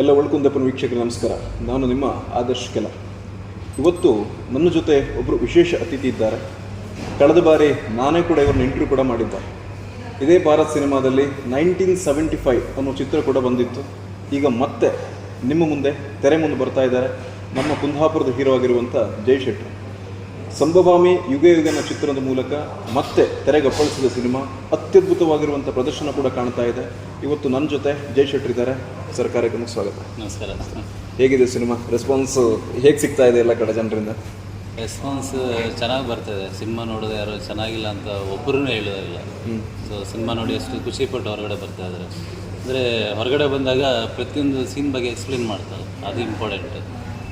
ಎಲ್ಲ ಒಳ್ಕೊಂದಪ್ಪನ ವೀಕ್ಷಕರು ನಮಸ್ಕಾರ. ನಾನು ನಿಮ್ಮ ಆದರ್ಶ್ ಕೆಲ. ಇವತ್ತು ನನ್ನ ಜೊತೆ ಒಬ್ಬರು ವಿಶೇಷ ಅತಿಥಿ ಇದ್ದಾರೆ. ಕಳೆದ ಬಾರಿ ನಾನೇ ಕೂಡ ಇವ್ರನ್ನ ಇಂಟರ್ವ್ಯೂ ಕೂಡ ಮಾಡಿದ್ದೆ. ಇದೇ ಭಾರತ್ ಸಿನಿಮಾದಲ್ಲಿ 1975 ಅನ್ನೋ ಚಿತ್ರ ಕೂಡ ಬಂದಿತ್ತು. ಈಗ ಮತ್ತೆ ನಿಮ್ಮ ಮುಂದೆ ತೆರೆ ಮುಂದೆ ಬರ್ತಾ ಇದ್ದಾರೆ ನಮ್ಮ ಕುಂದಾಪುರದ ಹೀರೋ ಆಗಿರುವಂಥ ಜೈ ಶೆಟ್ಟಿ. ಸಂಭವಾಮಿ ಯುಗ ಯುಗನ ಚಿತ್ರದ ಮೂಲಕ ಮತ್ತೆ ತೆರೆಗಪ್ಪಳಿಸಿದ ಸಿನಿಮಾ, ಅತ್ಯದ್ಭುತವಾಗಿರುವಂಥ ಪ್ರದರ್ಶನ ಕೂಡ ಕಾಣ್ತಾ ಇದೆ. ಇವತ್ತು ನನ್ನ ಜೊತೆ ಜೈ ಶೆಟ್ಟಿ ಇದ್ದಾರೆ. ಸರ್, ಕಾರ್ಯಕ್ರಮಕ್ಕೆ ಸ್ವಾಗತ. ನಮಸ್ಕಾರ. ಹೇಗಿದೆ ಸಿನಿಮಾ? ರೆಸ್ಪಾನ್ಸ್ ಹೇಗೆ ಸಿಗ್ತಾ ಇದೆ ಎಲ್ಲ ಕಡೆ ಜನರಿಂದ? ರೆಸ್ಪಾನ್ಸ್ ಚೆನ್ನಾಗಿ ಬರ್ತದೆ. ಸಿನಿಮಾ ನೋಡೋದು ಯಾರು ಚೆನ್ನಾಗಿಲ್ಲ ಅಂತ ಒಬ್ಬರೂ ಹೇಳೋದಿಲ್ಲ. ಸೊ ಸಿನಿಮಾ ನೋಡಿ ಅಷ್ಟು ಖುಷಿಪಟ್ಟು ಹೊರಗಡೆ ಬರ್ತಾ ಇದ್ದಾರೆ. ಅಂದರೆ ಹೊರಗಡೆ ಬಂದಾಗ ಪ್ರತಿಯೊಂದು ಸೀನ್ ಬಗ್ಗೆ ಎಕ್ಸ್ಪ್ಲೇನ್ ಮಾಡ್ತಾರೆ, ಅದು ಇಂಪಾರ್ಟೆಂಟ್.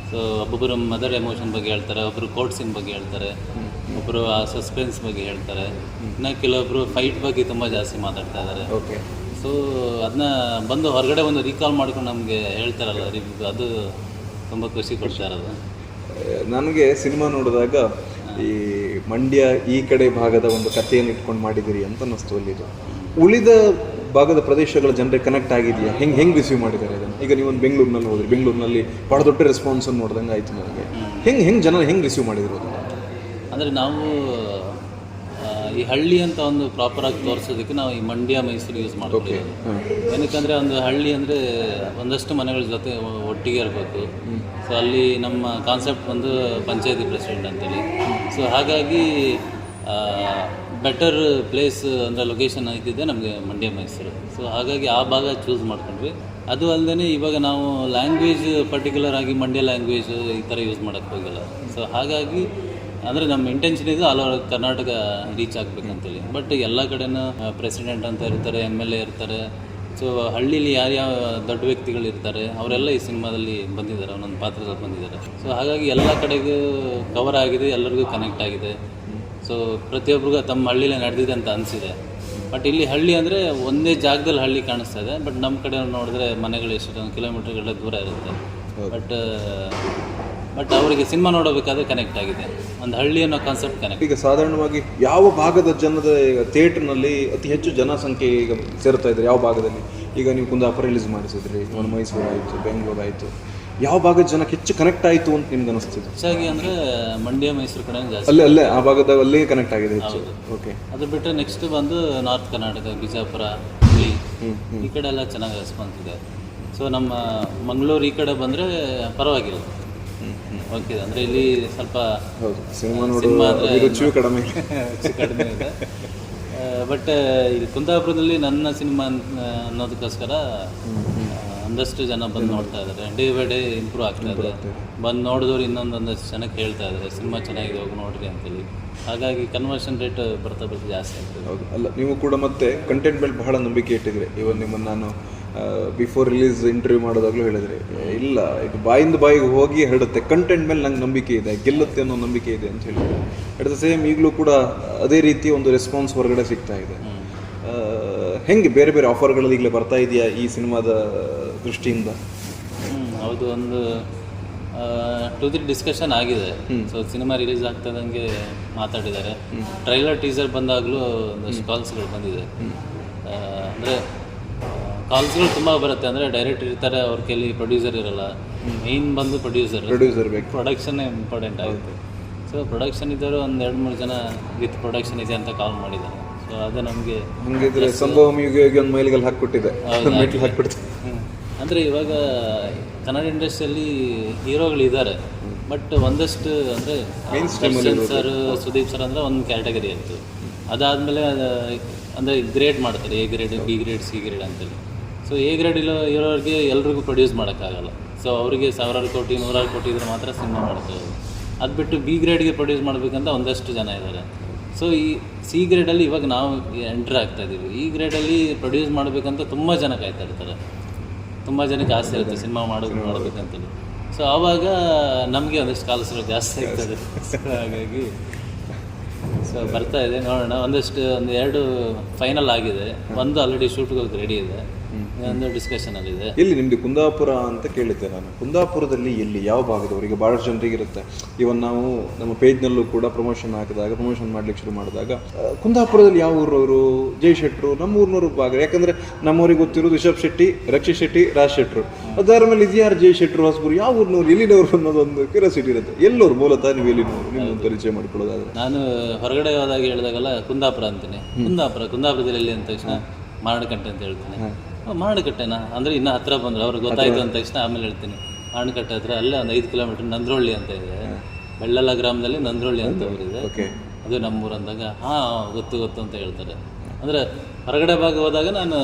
ಸೊ ಒಬ್ಬೊಬ್ಬರು ಮದರ್ ಎಮೋಷನ್ ಬಗ್ಗೆ ಹೇಳ್ತಾರೆ, ಒಬ್ಬರು ಕೋರ್ಟ್ ಸೀನ್ ಬಗ್ಗೆ ಹೇಳ್ತಾರೆ, ಒಬ್ಬರು ಆ ಸಸ್ಪೆನ್ಸ್ ಬಗ್ಗೆ ಹೇಳ್ತಾರೆ, ಇನ್ನು ಕೆಲವೊಬ್ಬರು ಫೈಟ್ ಬಗ್ಗೆ ತುಂಬ ಜಾಸ್ತಿ ಮಾತಾಡ್ತಾ ಇದ್ದಾರೆ. ಓಕೆ. ಸೊ ಅದನ್ನ ಬಂದು ಹೊರಗಡೆ ಒಂದು ರೀಕಾಲ್ ಮಾಡ್ಕೊಂಡು ನಮಗೆ ಹೇಳ್ತಾರಲ್ಲ, ಅದು ತುಂಬ ಖುಷಿ ಕೊಡ್ತಾ ಇರೋದು. ನನಗೆ ಸಿನಿಮಾ ನೋಡಿದಾಗ ಈ ಮಂಡ್ಯ ಈ ಕಡೆ ಭಾಗದ ಒಂದು ಕಥೆಯನ್ನು ಇಟ್ಕೊಂಡು ಮಾಡಿದಿರಿ ಅಂತ ಅನ್ನಿಸ್ತು. ಅಲ್ಲಿದು ಉಳಿದ ಭಾಗದ ಪ್ರದೇಶಗಳ ಜನರಿಗೆ ಕನೆಕ್ಟ್ ಆಗಿದೆಯಾ? ಹೆಂಗೆ ರಿಸೀವ್ ಮಾಡಿದ್ದಾರೆ ಇದನ್ನು? ಈಗ ನೀವೊಂದು ಬೆಂಗಳೂರಿನಲ್ಲಿ ಹೋದ್ರಿ, ಬೆಂಗಳೂರಿನಲ್ಲಿ ಭಾಳ ದೊಡ್ಡ ರೆಸ್ಪಾನ್ಸನ್ನು ನೋಡ್ದಂಗೆ ಆಯಿತು ನನಗೆ. ಹೆಂಗೆ ಜನ ಹೆಂಗೆ ರಿಸೀವ್ ಮಾಡಿದ್ರು ಅದನ್ನು? ಅಂದರೆ ನಾವು ಈ ಹಳ್ಳಿ ಅಂತ ಒಂದು ಪ್ರಾಪರಾಗಿ ತೋರಿಸೋದಕ್ಕೆ ನಾವು ಈ ಮಂಡ್ಯ ಮೈಸೂರು ಯೂಸ್ ಮಾಡ್ತೀವಿ. ಏನಕ್ಕಂದರೆ ಒಂದು ಹಳ್ಳಿ ಅಂದರೆ ಒಂದಷ್ಟು ಮನೆಗಳ ಜೊತೆ ಒಟ್ಟಿಗೆ ಇರಬೇಕು. ಸೊ ಅಲ್ಲಿ ನಮ್ಮ ಕಾನ್ಸೆಪ್ಟ್ ಬಂದು ಪಂಚಾಯತಿ ಪ್ರೆಸಿಡೆಂಟ್ ಅಂತೇಳಿ. ಸೊ ಹಾಗಾಗಿ ಬೆಟರ್ ಪ್ಲೇಸ್ ಅಂದರೆ ಲೊಕೇಶನ್ ಇದ್ದಿದ್ದೆ ನಮಗೆ ಮಂಡ್ಯ ಮೈಸೂರು. ಸೊ ಹಾಗಾಗಿ ಆ ಭಾಗ ಚೂಸ್ ಮಾಡ್ಕೊಂಡ್ವಿ. ಅದು ಅಲ್ಲದೆ ಇವಾಗ ನಾವು ಲ್ಯಾಂಗ್ವೇಜ್ ಪರ್ಟಿಕ್ಯುಲರ್ ಆಗಿ ಮಂಡ್ಯ ಲ್ಯಾಂಗ್ವೇಜ್ ಈ ಥರ ಯೂಸ್ ಮಾಡೋಕ್ಕೆ ಹೋಗಿಲ್ಲ. ಸೊ ಹಾಗಾಗಿ ಅಂದರೆ ನಮ್ಮ ಇಂಟೆನ್ಷನ್ ಇದು ಆಲ್ ಓವರ್ ಕರ್ನಾಟಕ ರೀಚ್ ಆಗಬೇಕಂತೇಳಿ. ಬಟ್ ಎಲ್ಲ ಕಡೆನೂ ಪ್ರೆಸಿಡೆಂಟ್ ಅಂತ ಇರ್ತಾರೆ, MLA ಇರ್ತಾರೆ. ಸೊ ಹಳ್ಳೀಲಿ ಯಾರ್ಯಾವ ದೊಡ್ಡ ವ್ಯಕ್ತಿಗಳು ಇರ್ತಾರೆ ಅವರೆಲ್ಲ ಈ ಸಿನಿಮಾದಲ್ಲಿ ಬಂದಿದ್ದಾರೆ, ಒಂದೊಂದು ಪಾತ್ರದಲ್ಲಿ ಬಂದಿದ್ದಾರೆ. ಸೊ ಹಾಗಾಗಿ ಎಲ್ಲ ಕಡೆಗೂ ಕವರ್ ಆಗಿದೆ, ಎಲ್ಲರಿಗೂ ಕನೆಕ್ಟ್ ಆಗಿದೆ. ಸೊ ಪ್ರತಿಯೊಬ್ಬರಿಗೂ ತಮ್ಮ ಹಳ್ಳಿಲೇ ನಡೆದಿದೆ ಅಂತ ಅನಿಸಿದೆ. ಬಟ್ ಇಲ್ಲಿ ಹಳ್ಳಿ ಅಂದರೆ ಒಂದೇ ಜಾಗದಲ್ಲಿ ಹಳ್ಳಿ ಕಾಣಿಸ್ತಾ ಇದೆ. ಬಟ್ ನಮ್ಮ ಕಡೆ ನೋಡಿದ್ರೆ ಮನೆಗಳು ಎಷ್ಟು ಕಿಲೋಮೀಟರ್ಗಳ ದೂರ ಇರುತ್ತೆ. ಬಟ್ ಅವರಿಗೆ ಸಿನಿಮಾ ನೋಡಬೇಕಾದ್ರೆ ಕನೆಕ್ಟ್ ಆಗಿದೆ, ಒಂದು ಹಳ್ಳಿ ಅನ್ನೋ ಕಾನ್ಸೆಪ್ಟ್ ಕನೆಕ್ಟ್. ಈಗ ಸಾಧಾರಣವಾಗಿ ಯಾವ ಭಾಗದ ಜನದ ಥಿಯೇಟರ್ನಲ್ಲಿ ಅತಿ ಹೆಚ್ಚು ಜನಸಂಖ್ಯೆ ಈಗ ಸೇರ್ತಾ ಇದ್ದಾರೆ? ಯಾವ ಭಾಗದಲ್ಲಿ? ಈಗ ನೀವು ಕುಂದಾಪುರ ರಿಲೀಸ್ ಮಾಡಿಸಿದ್ರಿ, ಒಂದು ಮೈಸೂರು ಆಯಿತು, ಬೆಂಗಳೂರು ಆಯಿತು. ಯಾವ ಭಾಗದ ಜನಕ್ಕೆ ಹೆಚ್ಚು ಕನೆಕ್ಟ್ ಆಯಿತು ಅಂತ ನಿಮ್ಗೆ ಅನಿಸ್ತಿದೆ? ಹೆಚ್ಚಾಗಿ ಅಂದರೆ ಮಂಡ್ಯ ಮೈಸೂರು ಕಡೆ ಜಾಸ್ತಿ. ಅಲ್ಲೇ ಆ ಭಾಗದ ಅಲ್ಲೇ ಕನೆಕ್ಟ್ ಆಗಿದೆ ಹೆಚ್ಚು. ಓಕೆ. ಅದು ಬಿಟ್ಟರೆ ನೆಕ್ಸ್ಟ್ ಬಂದು ನಾರ್ತ್ ಕರ್ನಾಟಕ, ಬಿಜಾಪುರ, ಹುಬ್ಳಿ ಈ ಕಡೆ ಎಲ್ಲ ಚೆನ್ನಾಗಿ ರೆಸ್ಪಾನ್ಸ್ ಇದೆ. ಸೊ ನಮ್ಮ ಮಂಗಳೂರು ಈ ಕಡೆ ಬಂದರೆ ಪರವಾಗಿಲ್ಲ, ಓಕೆ. ಅಂದರೆ ಇಲ್ಲಿ ಸ್ವಲ್ಪ ಸಿನಿಮಾ ರುಚಿಯೂ ಕಡಿಮೆ ಇದೆ. ಬಟ್ ಇಲ್ಲಿ ಕುಂದಾಪುರದಲ್ಲಿ ನನ್ನ ಸಿನಿಮಾ ಅನ್ನೋದಕ್ಕೋಸ್ಕರ ಒಂದಷ್ಟು ಜನ ಬಂದು ನೋಡ್ತಾ ಇದ್ದಾರೆ. ಡೇ ಬೈ ಡೇ ಇಂಪ್ರೂವ್ ಆಗ್ತಾ ಇದೆ. ಬಂದು ನೋಡಿದವ್ರು ಒಂದಷ್ಟು ಜನಕ್ಕೆ ಹೇಳ್ತಾ ಇದ್ದಾರೆ ಸಿನಿಮಾ ಚೆನ್ನಾಗಿದೆ, ಹೋಗಿ ನೋಡ್ರಿ ಅಂತೇಳಿ. ಹಾಗಾಗಿ ಕನ್ವರ್ಷನ್ ರೇಟ್ ಬರ್ತಾ ಜಾಸ್ತಿ ಆಗ್ತದೆ. ಹೌದು. ಅಲ್ಲ, ನೀವು ಕೂಡ ಮತ್ತೆ ಕಂಟೆಂಟ್ ಮೇಲೆ ಬಹಳ ನಂಬಿಕೆ ಇಟ್ಟಿದ್ರಿ. ಇವನ್ ನಿಮ್ಮನ್ನು ನಾನು ಬಿಫೋರ್ ರಿಲೀಸ್ ಇಂಟರ್ವ್ಯೂ ಮಾಡೋದಾಗಲೂ ಹೇಳಿದ್ರಿ, ಇಲ್ಲ ಇದು ಬಾಯಿಂದ ಬಾಯಿಗೆ ಹೋಗಿ ಹರಡುತ್ತೆ, ಕಂಟೆಂಟ್ ಮೇಲೆ ನಂಗೆ ನಂಬಿಕೆ ಇದೆ, ಗೆಲ್ಲುತ್ತೆ ಅನ್ನೋ ನಂಬಿಕೆ ಇದೆ ಅಂತ ಹೇಳಿದ್ರು. ಅಟ್ ದ ಸೇಮ್ ಈಗಲೂ ಕೂಡ ಅದೇ ರೀತಿ ಒಂದು ರೆಸ್ಪಾನ್ಸ್ ಹೊರಗಡೆ ಸಿಗ್ತಾ ಇದೆ. ಹೆಂಗೆ ಬೇರೆ ಬೇರೆ ಆಫರ್ಗಳಲ್ಲಿ ಈಗಲೇ ಬರ್ತಾ ಇದೆಯಾ ಈ ಸಿನಿಮಾದ ದೃಷ್ಟಿಯಿಂದ? ಹೌದು, ಒಂದು 2-3 ಡಿಸ್ಕಷನ್ ಆಗಿದೆ. ಸೊ ಸಿನಿಮಾ ರಿಲೀಸ್ ಆಗ್ತದಂಗೆ ಮಾತಾಡಿದ್ದಾರೆ. ಟ್ರೈಲರ್ ಟೀಸರ್ ಬಂದಾಗಲೂ ಒಂದಷ್ಟು ಕಾಲ್ಸ್ಗಳು ಬಂದಿದೆ. ಅಂದರೆ ಕಾಲ್ಸ್ಗಳು ತುಂಬ ಬರುತ್ತೆ. ಅಂದರೆ ಡೈರೆಕ್ಟರ್ ಇರ್ತಾರೆ, ಅವ್ರ ಕೈಲಿ ಪ್ರೊಡ್ಯೂಸರ್ ಇರಲ್ಲ. ಮೇಯ್ನ್ ಬಂದು ಪ್ರೊಡ್ಯೂಸರ್ ಬೇಕು. ಪ್ರೊಡಕ್ಷನ್ನೇ ಇಂಪಾರ್ಟೆಂಟ್ ಆಗುತ್ತೆ. ಸೊ ಪ್ರೊಡಕ್ಷನ್ ಇದ್ದವರು ಒಂದು 2-3 ಜನ ವಿತ್ ಪ್ರೊಡಕ್ಷನ್ ಇದೆ ಅಂತ ಕಾಲ್ ಮಾಡಿದ್ದಾರೆ. ಸೊ ಅದು ನಮಗೆ ಹಂಗಿದ್ರೆ ಸಂಭವಂ ಯುಗ ಒಂದು ಮೈಲಿಗಲ್ ಹಾಕ್ಬಿಟ್ಟಿದೆ. ಅಂದರೆ ಇವಾಗ ಕನ್ನಡ ಇಂಡಸ್ಟ್ರಿಯಲ್ಲಿ ಹೀರೋಗಳಿದ್ದಾರೆ, ಬಟ್ ಒಂದಷ್ಟು ಅಂದರೆ ಸರ್, ಸುದೀಪ್ ಸರ್ ಅಂದರೆ ಒಂದು ಕ್ಯಾಟಗರಿ ಆಯಿತು. ಅದಾದಮೇಲೆ ಅಂದರೆ ಗ್ರೇಡ್ ಮಾಡ್ತಾರೆ, A grade, B grade, C grade ಅಂತೇಳಿ. ಸೊ A ಗ್ರೇಡ್ ಇರೋರಿಗೆ ಎಲ್ರಿಗೂ ಪ್ರೊಡ್ಯೂಸ್ ಮಾಡೋಕ್ಕಾಗಲ್ಲ. ಸೊ ಅವರಿಗೆ 1000 ಕೋಟಿ 100 ಕೋಟಿ ಇದ್ರೆ ಮಾತ್ರ ಸಿನಿಮಾ ಮಾಡ್ತಾರೆ. ಅದು ಬಿಟ್ಟು B ಗ್ರೇಡ್ಗೆ ಪ್ರೊಡ್ಯೂಸ್ ಮಾಡಬೇಕಂತ ಒಂದಷ್ಟು ಜನ ಇದ್ದಾರೆ. ಸೊ ಈ C ಗ್ರೇಡಲ್ಲಿ ಇವಾಗ ನಾವು ಎಂಟ್ರ್ ಆಗ್ತಾಯಿದ್ದೀವಿ. E ಗ್ರೇಡಲ್ಲಿ ಪ್ರೊಡ್ಯೂಸ್ ಮಾಡಬೇಕಂತ ತುಂಬ ಜನ ಕಾಯ್ತಾ ಇರ್ತಾರೆ, ತುಂಬ ಜನಕ್ಕೆ ಆಸೆ ಇರುತ್ತೆ ಸಿನಿಮಾ ಮಾಡಬೇಕಂತೇಳಿ. ಸೊ ಆವಾಗ ನಮಗೆ ಒಂದಷ್ಟು ಕಾಲ್ಸ್ಗಳು ಜಾಸ್ತಿ ಆಗ್ತದೆ. ಹಾಗಾಗಿ ಸೊ ಬರ್ತಾ ಇದೆ, ನೋಡೋಣ. ಒಂದು 2 ಫೈನಲ್ ಆಗಿದೆ, ಒಂದು ಆಲ್ರೆಡಿ ಶೂಟ್ಗೆ ಹೋಗಿ ರೆಡಿ ಇದೆ. ಒಂದು ಡಿಸ್ಕಷನಲ್ಲಿದೆ. ಎಲ್ಲಿ ನಿಮ್ಮದು ಕುಂದಾಪುರ ಅಂತ ಕೇಳಿದ್ದೆ ನಾನು. ಕುಂದಾಪುರದಲ್ಲಿ ಎಲ್ಲಿ, ಯಾವ ಭಾಗದವರಿಗೆ? ಭಾಳಷ್ಟು ಜನರಿಗೆ ಇರುತ್ತೆ. ಇವನ್ ನಾವು ನಮ್ಮ ಪೇಜ್ನಲ್ಲೂ ಕೂಡ ಪ್ರಮೋಷನ್ ಮಾಡಲಿಕ್ಕೆ ಶುರು ಮಾಡಿದಾಗ ಕುಂದಾಪುರದಲ್ಲಿ ಯಾವ ಊರವರು? ಜೈ ಶೆಟ್ರು, ನಮ್ಮ ಊರಿನವರು ಭಾಗ. ಯಾಕಂದರೆ ನಮ್ಮವ್ರಿಗೆ ಗೊತ್ತಿರೋದು ರಿಷಬ್ ಶೆಟ್ಟಿ, ರಕ್ಷಿತ್ ಶೆಟ್ಟಿ, ರಾಜ್ ಶೆಟ್ರು. ಅದರ ಮೇಲೆ ಇದ್ಯಾರು ಜೈ ಶೆಟ್ರು, ಹೊಸಬರು, ಯಾವ ಊರಿನವ್ರು, ಎಲ್ಲಿನವರು ಅನ್ನೋದೊಂದು ಕ್ಯೂರಿಯಾಸಿಟಿ ಇರುತ್ತೆ. ಎಲ್ಲೋರು ಮೂಲತಃ ನೀವು ಎಲ್ಲಿನವರು, ನಿಮ್ಮ ಪರಿಚಯ ಮಾಡಿಕೊಳ್ಳೋದಾದ್ರೆ? ನಾನು ಹೊರಗಡೆ ಹೋದಾಗ ಹೇಳಿದಾಗೆಲ್ಲ ಕುಂದಾಪುರ ಅಂತೀನಿ. ಕುಂದಾಪುರದಲ್ಲಿ ಎಲ್ಲಿ ಅಂದ ತಕ್ಷಣ ಮಾರಣಕಟ್ಟೆ ಅಂತ ಹೇಳ್ತೀನಿ. ಮಾರಣಕಟ್ಟೆನಾ ಅಂದರೆ ಇನ್ನೂ ಹತ್ರ ಬಂದರು, ಅವ್ರಿಗೆ ಗೊತ್ತಾಯ್ತು ಅಂದ ತಕ್ಷಣ ಆಮೇಲೆ ಹೇಳ್ತೀನಿ ಮಾರಣಕಟ್ಟೆ ಹತ್ರ ಅಲ್ಲೇ ಒಂದು 5 ಕಿಲೋಮೀಟರ್ ನಂದ್ರೊಳ್ಳಿ ಅಂತ ಇದೆ. ಬೆಳ್ಳಲ್ಲ ಗ್ರಾಮದಲ್ಲಿ ನಂದ್ರೊಳ್ಳಿ ಅಂತ ಊರಿದೆ, ಅದು ನಮ್ಮೂರು ಅಂದಾಗ ಗೊತ್ತು ಅಂತ ಹೇಳ್ತಾರೆ. ಅಂದರೆ ಹೊರಗಡೆ ಭಾಗ ಹೋದಾಗ ನಾನು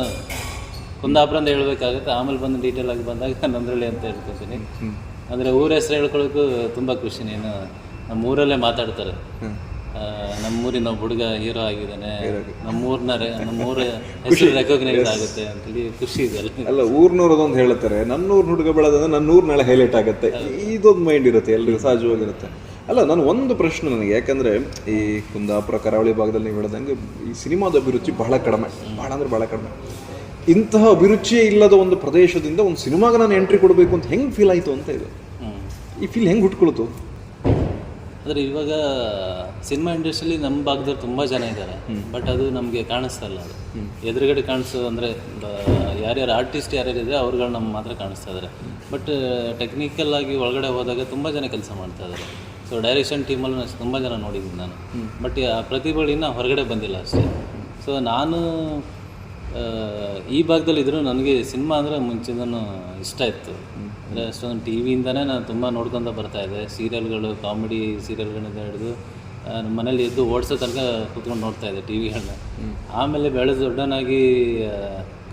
ಕುಂದಾಪುರ ಅಂತ ಹೇಳ್ಬೇಕಾಗುತ್ತೆ, ಆಮೇಲೆ ಬಂದು ಡೀಟೇಲ್ ಆಗಿ ಬಂದಾಗ ನಂದ್ರೊಳ್ಳಿ ಅಂತ ಹೇಳ್ಕೊತೀನಿ. ಅಂದರೆ ಊರ ಹೆಸರು ಹೇಳ್ಕೊಳ್ಳೋಕ್ಕೂ ತುಂಬ ಖುಷಿ. ನೀನು ನಮ್ಮೂರಲ್ಲೇ ಮಾತಾಡ್ತಾರೆ, ನಮ್ಮೂರಿನ ಹುಡುಗ ಹೀರೋ ಆಗಿದ್ದಾನೆ, ನಮ್ಮೂರ ಹೆಸರು ರೆಕಗ್ನೈಸ್ ಆಗುತ್ತೆ ಅಂತೇಳಿ ಖುಷಿ ಇದೆ. ಅಲ್ಲ, ಊರ್ನವ್ರು ಅದೊಂದು ಹೇಳ್ತಾರೆ, ನನ್ನೂರು ಹುಡುಗ ಬೆಳೆದಂದ್ರೆ ನನ್ನೂರು ನಾಳೆ ಹೈಲೈಟ್ ಆಗುತ್ತೆ. ಇದೊಂದು ಮೈಂಡ್ ಇರುತ್ತೆ, ಎಲ್ರಿಗೂ ಸಹಜವಾಗಿರುತ್ತೆ. ಅಲ್ಲ, ನಾನು ಒಂದು ಪ್ರಶ್ನೆ ನನಗೆ, ಯಾಕಂದರೆ ಈ ಕುಂದಾಪುರ ಕರಾವಳಿ ಭಾಗದಲ್ಲಿ ನೀವು ಹೇಳ್ದಂಗೆ ಈ ಸಿನಿಮಾದ ಅಭಿರುಚಿ ಬಹಳ ಕಡಿಮೆ, ಭಾಳ ಕಡಿಮೆ. ಇಂತಹ ಅಭಿರುಚಿಯೇ ಇಲ್ಲದ ಒಂದು ಪ್ರದೇಶದಿಂದ ಒಂದು ಸಿನಿಮಾಗೆ ನಾನು ಎಂಟ್ರಿ ಕೊಡಬೇಕು ಅಂತ ಹೆಂಗೆ ಫೀಲ್ ಆಯಿತು ಅಂತ ಇದು, ಈ ಫೀಲ್ ಹೆಂಗೆ ಹುಟ್ಕೊಳ್ತು? ಅಂದರೆ ಇವಾಗ ಸಿನಿಮಾ ಇಂಡಸ್ಟ್ರಿಯಲ್ಲಿ ನಮ್ಮ ಭಾಗದವ್ರು ತುಂಬ ಜನ ಇದ್ದಾರೆ, ಬಟ್ ಅದು ನಮಗೆ ಕಾಣಿಸ್ತಾ ಇಲ್ಲ. ಅದು ಎದುರುಗಡೆ ಕಾಣಿಸೋ ಅಂದರೆ ಯಾರ್ಯಾರು ಆರ್ಟಿಸ್ಟ್ ಯಾರ್ಯಾರಿದೆ ಅವ್ರುಗಳು ನಮ್ಮ ಮಾತ್ರ ಕಾಣಿಸ್ತಾ ಇದ್ದಾರೆ. ಬಟ್ ಟೆಕ್ನಿಕಲ್ ಆಗಿ ಒಳಗಡೆ ಹೋದಾಗ ತುಂಬ ಜನ ಕೆಲಸ ಮಾಡ್ತಾ ಇದ್ದಾರೆ. ಸೊ ಡೈರೆಕ್ಷನ್ ಟೀಮಲ್ಲಿ ತುಂಬ ಜನ ನೋಡಿದ್ದೀನಿ ನಾನು, ಬಟ್ ಆ ಪ್ರತಿಭೆಗಳು ಇನ್ನೂ ಹೊರಗಡೆ ಬಂದಿಲ್ಲ ಅಷ್ಟೇ. ಸೊ ನಾನು ಈ ಭಾಗದಲ್ಲಿ ಇದ್ದರೂ ನನಗೆ ಸಿನಿಮಾ ಅಂದರೆ ಮುಂಚೆನೂ ಇಷ್ಟ ಇತ್ತು. ಅಂದರೆ ಅಷ್ಟೊಂದು ಟಿ ವಿಯಿಂದನೇ ನಾನು ತುಂಬ ನೋಡ್ಕೊತ ಬರ್ತಾಯಿದ್ದೆ. ಸೀರಿಯಲ್ಗಳು, ಕಾಮಿಡಿ ಸೀರಿಯಲ್ಗಳಿಂದ ಹಿಡಿದು ನಮ್ಮ ಮನೇಲಿ ಎದ್ದು ಓಡಿಸೋ ತನಕ ಕೂತ್ಕೊಂಡು ನೋಡ್ತಾಯಿದ್ದೆ ಟಿ ವಿಗಳನ್ನ. ಆಮೇಲೆ ಬೆಳೆದು ದೊಡ್ಡನಾಗಿ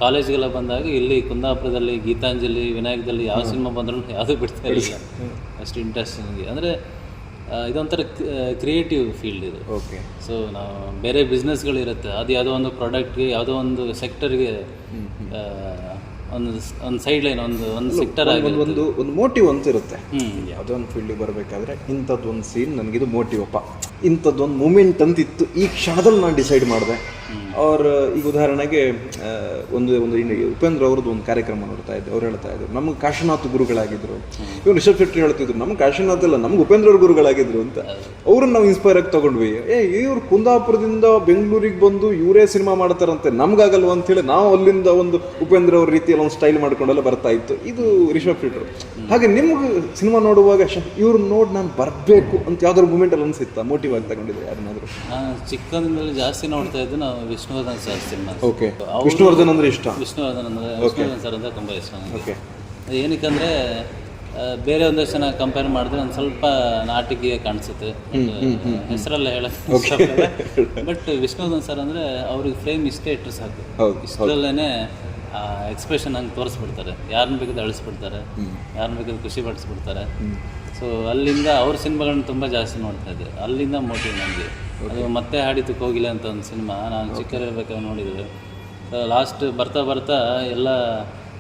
ಕಾಲೇಜ್ಗೆಲ್ಲ ಬಂದಾಗ ಇಲ್ಲಿ ಕುಂದಾಪುರದಲ್ಲಿ ಗೀತಾಂಜಲಿ, ವಿನಾಯಕದಲ್ಲಿ ಯಾವ ಸಿನಿಮಾ ಬಂದರೂ ಯಾವುದೂ ಬಿಡ್ತಾ ಇರಲಿಲ್ಲ. ಅಷ್ಟು ಇಂಟ್ರೆಸ್ಟ್ ನನಗೆ. ಅಂದರೆ ಇದೊಂಥರ ಕ್ರಿಯೇಟಿವ್ ಫೀಲ್ಡ್ ಇದು. ಓಕೆ. ಸೊ ನಾವು ಬೇರೆ ಬಿಸ್ನೆಸ್ಗಳಿರುತ್ತೆ, ಅದು ಯಾವುದೋ ಒಂದು ಪ್ರಾಡಕ್ಟ್ಗೆ, ಯಾವುದೋ ಒಂದು ಸೆಕ್ಟರ್ಗೆ ಒಂದು ಸೈಡ್ ಲೈನ್, ಒಂದು ಸೆಕ್ಟರ್ ಆಗಿ ಒಂದು ಮೋಟಿವ್ ಅಂತ ಇರುತ್ತೆ. ಯಾವುದೋ ಒಂದು ಫೀಲ್ಡಿಗೆ ಬರಬೇಕಾದ್ರೆ ಇಂಥದ್ದೊಂದು ಸೀನ್ ನನಗಿದು ಮೋಟಿವ್ ಅಪ್ಪ, ಇಂಥದ್ದೊಂದು ಮೂಮೆಂಟ್ ಅಂತಿತ್ತು, ಈ ಕ್ಷಣದಲ್ಲಿ ನಾನು ಡಿಸೈಡ್ ಮಾಡಿದೆ. ಅವ್ರು ಈಗ ಉದಾಹರಣೆಗೆ ಒಂದು ಉಪೇಂದ್ರ ಅವ್ರದ್ದು ಒಂದು ಕಾರ್ಯಕ್ರಮ ನೋಡ್ತಾ ಇದ್ದೆ. ಅವ್ರು ಹೇಳ್ತಾ ಇದ್ರು, ನಮ್ಗೆ ಕಾಶಿನಾಥ್ ಗುರುಗಳಾಗಿದ್ರು. ಇವ್ರು ರಿಷಬ್ ಶೆಟ್ಟಿ ಹೇಳ್ತಿದ್ರು, ನಮ್ಗೆ ಕಾಶಿನಾಥ್ ಅಲ್ಲ, ನಮ್ಗೆ ಉಪೇಂದ್ರ ಅವ್ರ ಗುರುಗಳಾಗಿದ್ರು ಅಂತ. ಅವ್ರನ್ನ ನಾವು ಇನ್ಸ್ಪೈರ್ ಆಗಿ ತೊಗೊಂಡ್ವಿ. ಇವ್ರು ಕುಂದಾಪುರದಿಂದ ಬೆಂಗಳೂರಿಗೆ ಬಂದು ಇವರೇ ಸಿನಿಮಾ ಮಾಡ್ತಾರಂತೆ, ನಮ್ಗಾಗಲ್ವ ಅಂತೇಳಿ ನಾವು ಅಲ್ಲಿಂದ ಒಂದು ಉಪೇಂದ್ರ ಅವ್ರ ರೀತಿಯಲ್ಲಿ ಒಂದು ಸ್ಟೈಲ್ ಮಾಡ್ಕೊಂಡೆಲ್ಲ ಬರ್ತಾ ಇತ್ತು. ಇದು ರಿಷಬ್ ಶೆಟ್ರು. ಹಾಗೆ ನಿಮ್ಗೆ ಸಿನಿಮಾ ನೋಡುವಾಗ ಇವ್ರು ನೋಡಿ ನಾನು ಬರಬೇಕು ಅಂತ ಯಾವ್ದಾದ್ರು ಮೂಮೆಂಟಲ್ಲಿ ಅನ್ಸಿತ್ತಾ, ಮೋಟಿವ್ ಆಗಿ ತಗೊಂಡಿದ್ರೆ ಯಾರನ್ನಾದ್ರು? ಚಿಕ್ಕಂದಿನಲ್ಲಿ ಜಾಸ್ತಿ ನೋಡ್ತಾ ಇದ್ದು ನಾವು Vishnuvardhan sir cinema. Okay. Vishnuvardhan ಅಂದ್ರೆ ಇಷ್ಟ? ವಿಷ್ಣುವರ್ಧನ್ ಸರ್ ಅಂದರೆ ತುಂಬ ಇಷ್ಟ ನನಗೆ. ಓಕೆ. ಏನಕ್ಕಂದರೆ ಬೇರೆ ಒಂದಷ್ಟು ಜನ ಕಂಪೇರ್ ಮಾಡಿದ್ರೆ ಒಂದು ಸ್ವಲ್ಪ ನಾಟಿಗೆ ಕಾಣಿಸುತ್ತೆ, ಹೆಸರೆಲ್ಲ ಹೇಳಕ್ಕೆ. ಬಟ್ ವಿಷ್ಣುವರ್ಧನ್ ಸರ್ ಅಂದರೆ ಅವ್ರಿಗೆ ಫ್ರೇಮ್ ಇಷ್ಟೇ ಇಟ್ಟರೆ ಸಾಕು, ಇಷ್ಟರಲ್ಲೇ ಎಕ್ಸ್ಪ್ರೆಷನ್ ಹಂಗೆ ತೋರಿಸ್ಬಿಡ್ತಾರೆ. ಯಾರನ್ನ ಬೇಕಾದ್ರೆ ಅಳಿಸ್ಬಿಡ್ತಾರೆ, ಯಾರನ್ನ ಬೇಕಾದ್ರೆ ಖುಷಿ ಪಡಿಸ್ಬಿಡ್ತಾರೆ. ಸೊ ಅಲ್ಲಿಂದ ಅವ್ರ ಸಿನಿಮಾಗಳನ್ನ ತುಂಬ ಜಾಸ್ತಿ ನೋಡ್ತಾ ಇದ್ದೆ. ಅಲ್ಲಿಂದ ಮೋಟಿವ್ ನನಗೆ. ಅದು ಮತ್ತೆ ಹಾಡಿತಕ್ಕೆ ಹೋಗಿಲ್ಲ ಅಂತ ಒಂದು ಸಿನಿಮಾ ನಾನು ಚಿಕ್ಕರಿರ್ಬೇಕಾದ್ರೆ ನೋಡಿದ್ವಿ. ಲಾಸ್ಟ್ ಬರ್ತಾ ಎಲ್ಲ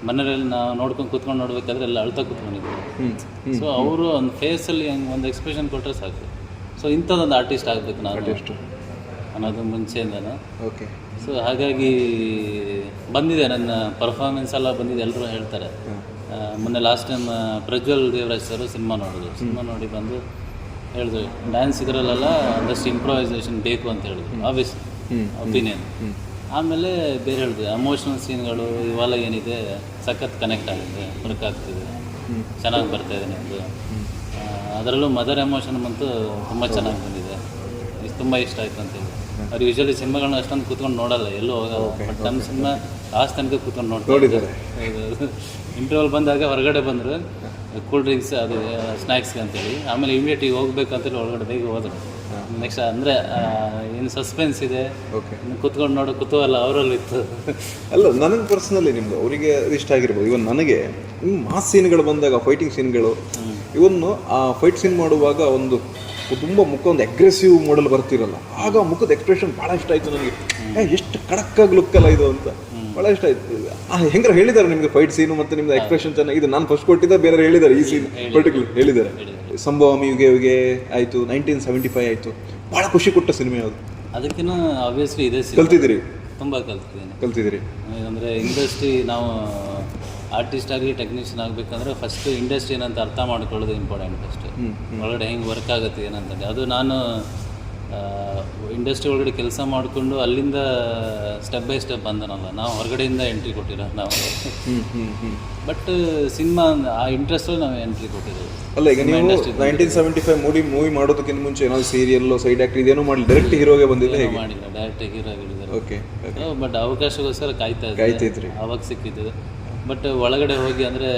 ಮನೆಯಲ್ಲಿ ನಾವು ನೋಡ್ಕೊಂಡು ಕೂತ್ಕೊಂಡು ನೋಡ್ಬೇಕಾದ್ರೆ ಎಲ್ಲ ಅಳ್ತಾ ಕೂತ್ಕೊಂಡಿದ್ವಿ. ಸೊ ಅವರು ಒಂದು ಫೇಸಲ್ಲಿ ಹಂಗೆ ಒಂದು ಎಕ್ಸ್ಪ್ರೆಷನ್ ಕೊಟ್ಟರೆ ಸಾಕು. ಸೊ ಇಂಥದ್ದೊಂದು ಆರ್ಟಿಸ್ಟ್ ಆಗಬೇಕು ನಾನು ಅನ್ನೋದು ಮುಂಚೆಯಿಂದನೂ. ಓಕೆ. ಸೊ ಹಾಗಾಗಿ ಬಂದಿದೆ, ನನ್ನ ಪರ್ಫಾರ್ಮೆನ್ಸ್ ಎಲ್ಲ ಬಂದಿದೆ, ಎಲ್ಲರೂ ಹೇಳ್ತಾರೆ. ಮೊನ್ನೆ last time Prajwal Devaraj sir cinema ನೋಡಿದ್ರು. ಸಿನಿಮಾ ನೋಡಿ ಬಂದು ಹೇಳಿದ್ರು, ಡ್ಯಾನ್ಸ್ ಇದರಲ್ಲೆಲ್ಲ ಒಂದಷ್ಟು ಇಂಪ್ರೂವೈಸೇಷನ್ ಬೇಕು ಅಂತ ಹೇಳಿದ್ರು. Obvious opinion. ಆಮೇಲೆ ಬೇರೆ ಹೇಳಿದ್ರು, ಎಮೋಷ್ನಲ್ ಸೀನ್ಗಳು ಇವೆಲ್ಲ ಏನಿದೆ ಸಖತ್ ಕನೆಕ್ಟ್ ಆಗುತ್ತೆ, ವರ್ಕ್ ಆಗ್ತಿದೆ, ಚೆನ್ನಾಗಿ ಬರ್ತಾಯಿದೆ ನಿಮ್ಮದು. ಅದರಲ್ಲೂ ಮದರ್ ಎಮೋಷನ್ ಅಂತೂ ತುಂಬ ಚೆನ್ನಾಗಿ ಬಂದಿದೆ, ತುಂಬ ಇಷ್ಟ ಆಯಿತು ಅಂತೇಳಿ. ಅವ್ರು ಯೂಶಲಿ ಸಿನಿಮಾಗಳನ್ನ ಅಷ್ಟೊಂದು ಕೂತ್ಕೊಂಡು ನೋಡಲ್ಲ, ಎಲ್ಲೂ ಹೋಗಲ್ಲ. ಬಟ್ ನಮ್ಮ ಸಿನಿಮಾ ಲಾಸ್ಟ್ ತನಕ ಕೂತ್ಕೊಂಡು ನೋಡ್ತಾರೆ. ಇಂಟರ್ವಲ್ ಬಂದಾಗ ಹೊರಗಡೆ ಬಂದರು, ಕೂಲ್ ಡ್ರಿಂಕ್ಸ್ ಅದು ಸ್ನ್ಯಾಕ್ಸ್ಗೆ ಅಂತೇಳಿ. ಆಮೇಲೆ ಇಮಿಡಿಯೇಟಿಗೆ ಹೋಗ್ಬೇಕಂತೇಳಿ ಒಳಗಡೆ ಬೇಗ ಹೋದರು. ನೆಕ್ಸ್ಟ್ ಅಂದರೆ ಏನು ಸಸ್ಪೆನ್ಸ್ ಇದೆ, ಕೂತ್ಕೊಂಡು ನೋಡೋ ಕುತೂಹಲ ಅವರಲ್ಲಿತ್ತು. ಅಲ್ಲ, ನನಗೆ ಪರ್ಸ್ನಲಿ ನಿಮ್ದು ಅವರಿಗೆ ಇಷ್ಟ ಆಗಿರ್ಬೋದು. ಇವನ್ ನನಗೆ ಮಾಸ್ ಸೀನ್ಗಳು ಬಂದಾಗ, ಫೈಟಿಂಗ್ ಸೀನ್ಗಳು, ಇವನ್ನು ಆ ಫೈಟ್ ಸೀನ್ ಮಾಡುವಾಗ ಒಂದು ತುಂಬ ಮುಖ ಒಂದು ಅಗ್ರೆಸಿವ್ ಮಾಡಲ್ ಬರ್ತಿರಲ್ಲ, ಆಗ ಮುಖದ ಎಕ್ಸ್ಪ್ರೆಷನ್ ಭಾಳ ಇಷ್ಟ ಆಯಿತು ನನಗೆ. ಎಷ್ಟು ಕಡಕ್ಕಾಗಿ ಲುಕ್ಕಲ್ಲ ಇದು ಅಂತ ಭಾಳ ಇಷ್ಟ ಆಯಿತು. ಹೆಂಗಾರ ಹೇಳಿದ್ದಾರೆ ನಿಮಗೆ ಫೈಟ್ ಸೀನು ಮತ್ತು ನಿಮ್ದು ಎಕ್ಸ್ಪ್ರೆಷನ್ ಚೆನ್ನಾಗಿ? ಇದು ನಾನು ಫಸ್ಟ್ ಕೊಟ್ಟಿದ್ದ, ಬೇರೆ ಹೇಳಿದ್ದಾರೆ ಈ ಸೀನ್ ಪರ್ಟಿಕ್ಯುಲರ್ ಹೇಳಿದ್ದಾರೆ. ಸಂಭವಂ ಯುಗೆ ಆಯಿತು, 1975 ಆಯಿತು. ಭಾಳ ಖುಷಿ ಕೊಟ್ಟ ಸಿನಿಮಾ ಯಾವುದು? ಅದಕ್ಕಿಂತ ಆಬ್ವಿಯಸ್ಲಿ ಇದೆ ಕಲ್ತಿದ್ದೀರಿ? ತುಂಬ ಕಲ್ತಿದ್ದೀನಿ. ಕಲ್ತಿದ್ದೀರಿ? ಅಂದರೆ ಇಂಡಸ್ಟ್ರಿ ನಾವು ಆರ್ಟಿಸ್ಟ್ ಆಗಲಿ ಟೆಕ್ನಿಷಿಯನ್ ಆಗಬೇಕಂದ್ರೆ ಫಸ್ಟ್ ಇಂಡಸ್ಟ್ರಿ ಏನಂತ ಅರ್ಥ ಮಾಡ್ಕೊಳ್ಳೋದು ಇಂಪಾರ್ಟೆಂಟ್. ಫಸ್ಟ್ ಒಳಗಡೆ ಹೆಂಗೆ ವರ್ಕ್ ಆಗುತ್ತೆ ಏನಂತಂದು ಅದು ನಾನು ಇಂಡಸ್ಟ್ರಿ ಒಳಗಡೆ ಕೆಲಸ ಮಾಡಿಕೊಂಡು ಅಲ್ಲಿಂದ ಸ್ಟೆಪ್ ಬೈ ಸ್ಟೆಪ್ ಬಂದನಲ್ಲ. ನಾವು ಹೊರಗಡೆಯಿಂದ ಎಂಟ್ರಿ ಕೊಟ್ಟಿರೋ ನಾವು, ಬಟ್ ಸಿನಿಮಾ ಆ ಇಂಟ್ರೆಸ್ಟಲ್ಲಿ ನಾವು ಎಂಟ್ರಿ ಕೊಟ್ಟಿರೋದು. ಅಲ್ಲ, ಈಗ ನೀವು 1975 ಮೂವಿ ಮಾಡೋದಕ್ಕಿಂತ ಮುಂಚೆ ಏನಾದ್ರು ಸೀರಿಯಲ್ಲು ಸೈಡ್ ಆ್ಯಕ್ಟ್ ಇದೇನೋ ಮಾಡಿ ಡೈರೆಕ್ಟ್ ಹೀರೋಗೆ ಬಂದಿದ್ದೆ? ಹೇಗೆ? ಮಾಡಿಲ್ಲ, ಡೈರೆಕ್ಟ್ ಹೀರೋಗಳಿದ್ದಾರೆ. ಓಕೆ. ಬಟ್ ಅವಕಾಶಕ್ಕೋಸ್ಕರ ಕಾಯ್ತಿದ್ದೆ, ಅವಾಗ ಸಿಕ್ಕಿದ್ದು. ಬಟ್ ಒಳಗಡೆ ಹೋಗಿ ಅಂದರೆ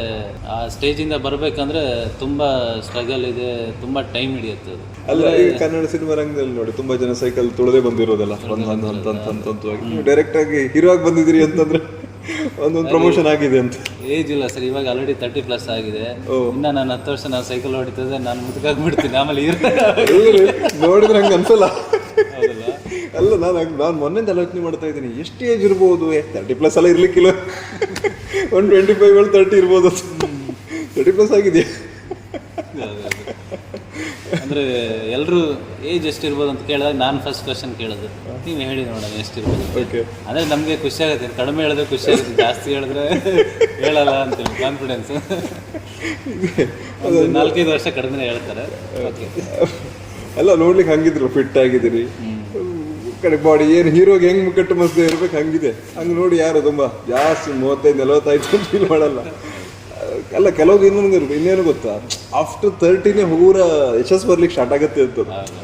ಆ ಸ್ಟೇಜಿಂದ ಬರಬೇಕಂದ್ರೆ ತುಂಬ ಸ್ಟ್ರಗಲ್ ಇದೆ, ತುಂಬ ಟೈಮ್ ಹಿಡಿಯುತ್ತೆ ಅದು. ಅಲ್ಲ, ಈ ಕನ್ನಡ ಸಿನಿಮಾ ರಂಗದಲ್ಲಿ ನೋಡಿ ತುಂಬ ಜನ ಸೈಕಲ್ ತುಳದೇ ಬಂದಿರೋದಲ್ಲ ಹಂತವಾಗಿ. ನೀವು ಡೈರೆಕ್ಟ್ ಆಗಿ ಹೀರೋ ಆಗಿ ಬಂದಿದ್ದೀರಿ ಅಂತಂದ್ರೆ ಒಂದೊಂದು ಪ್ರಮೋಷನ್ ಆಗಿದೆ ಅಂತ. ಏಜ್ ಇಲ್ಲ ಸರ್, ಇವಾಗ ಆಲ್ರೆಡಿ 30+ ಆಗಿದೆ. ಇನ್ನು ನಾನು 10 ವರ್ಷ ನಾನು ಸೈಕಲ್ ಹೊಡಿತದೆ, ನಾನು ಮುದುಕಾಗ್ಬಿಡ್ತೀನಿ. ಆಮೇಲೆ ನೋಡಿದ್ರೆ ಹಂಗೆ ಅನ್ಸಲ್ಲ. ಅಲ್ಲ, ನಾನು ಮೊನ್ನೆ ಆಲೋಚನೆ ಮಾಡ್ತಾ ಇದ್ದೀನಿ, ಎಷ್ಟು ಏಜ್ ಇರ್ಬೋದು? 30+ ಎಲ್ಲ ಇರ್ಲಿಕ್ಕಿಲ್ಲ, 25 30 ಇರ್ಬೋದು. 30+ ಆಗಿದೆಯಾ? ಅಂದರೆ ಎಲ್ಲರೂ ಏಜ್ ಎಷ್ಟಿರ್ಬೋದು ಅಂತ ಕೇಳಿದಾಗ ನಾನು ಫಸ್ಟ್ ಕ್ವಶನ್ ಕೇಳೋದು, ನೀವು ಹೇಳಿ ನೋಡೋಣ ಎಷ್ಟಿರ್ಬೋದು. ಓಕೆ. ಅಂದರೆ ನಮಗೆ ಖುಷಿ ಆಗುತ್ತೆ, ಕಡಿಮೆ ಹೇಳಿದ್ರೆ ಖುಷಿ ಆಗುತ್ತೆ, ಜಾಸ್ತಿ ಹೇಳಿದ್ರೆ ಹೇಳಲ್ಲ ಅಂತೇಳಿ ಕಾನ್ಫಿಡೆನ್ಸ್. ಒಂದು 4-5 ವರ್ಷ ಕಡಿಮೆ ಹೇಳ್ತಾರೆ. ಓಕೆ. ಅಲ್ಲ, ನೋಡ್ಲಿಕ್ಕೆ ಹಂಗಿದ್ರು, ಫಿಟ್ ಆಗಿದ್ದೀರಿ, ಕಡೆ ಬಾಡಿ ಏನು ಹೀರೋಗೆ ಹೆಂಗೆ ಮುಕ್ಕಟ್ಟು ಮಸ್ದೆ ಇರ್ಬೇಕು ಹಂಗಿದೆ. ಹಂಗೆ ನೋಡಿ ಯಾರು ತುಂಬ ಜಾಸ್ತಿ 35-40 ಫೀಲ್ ಮಾಡಲ್ಲ. ಅಲ್ಲ, ಕೆಲವ್ದು ಇನ್ನೇನು ಗೊತ್ತಾ, ಆಫ್ಟರ್ 30 ಪೂರ ಯಶಸ್ ಬರ್ಲಿಕ್ಕೆ ಸ್ಟಾರ್ಟ್ ಆಗುತ್ತೆ ಅಂತ.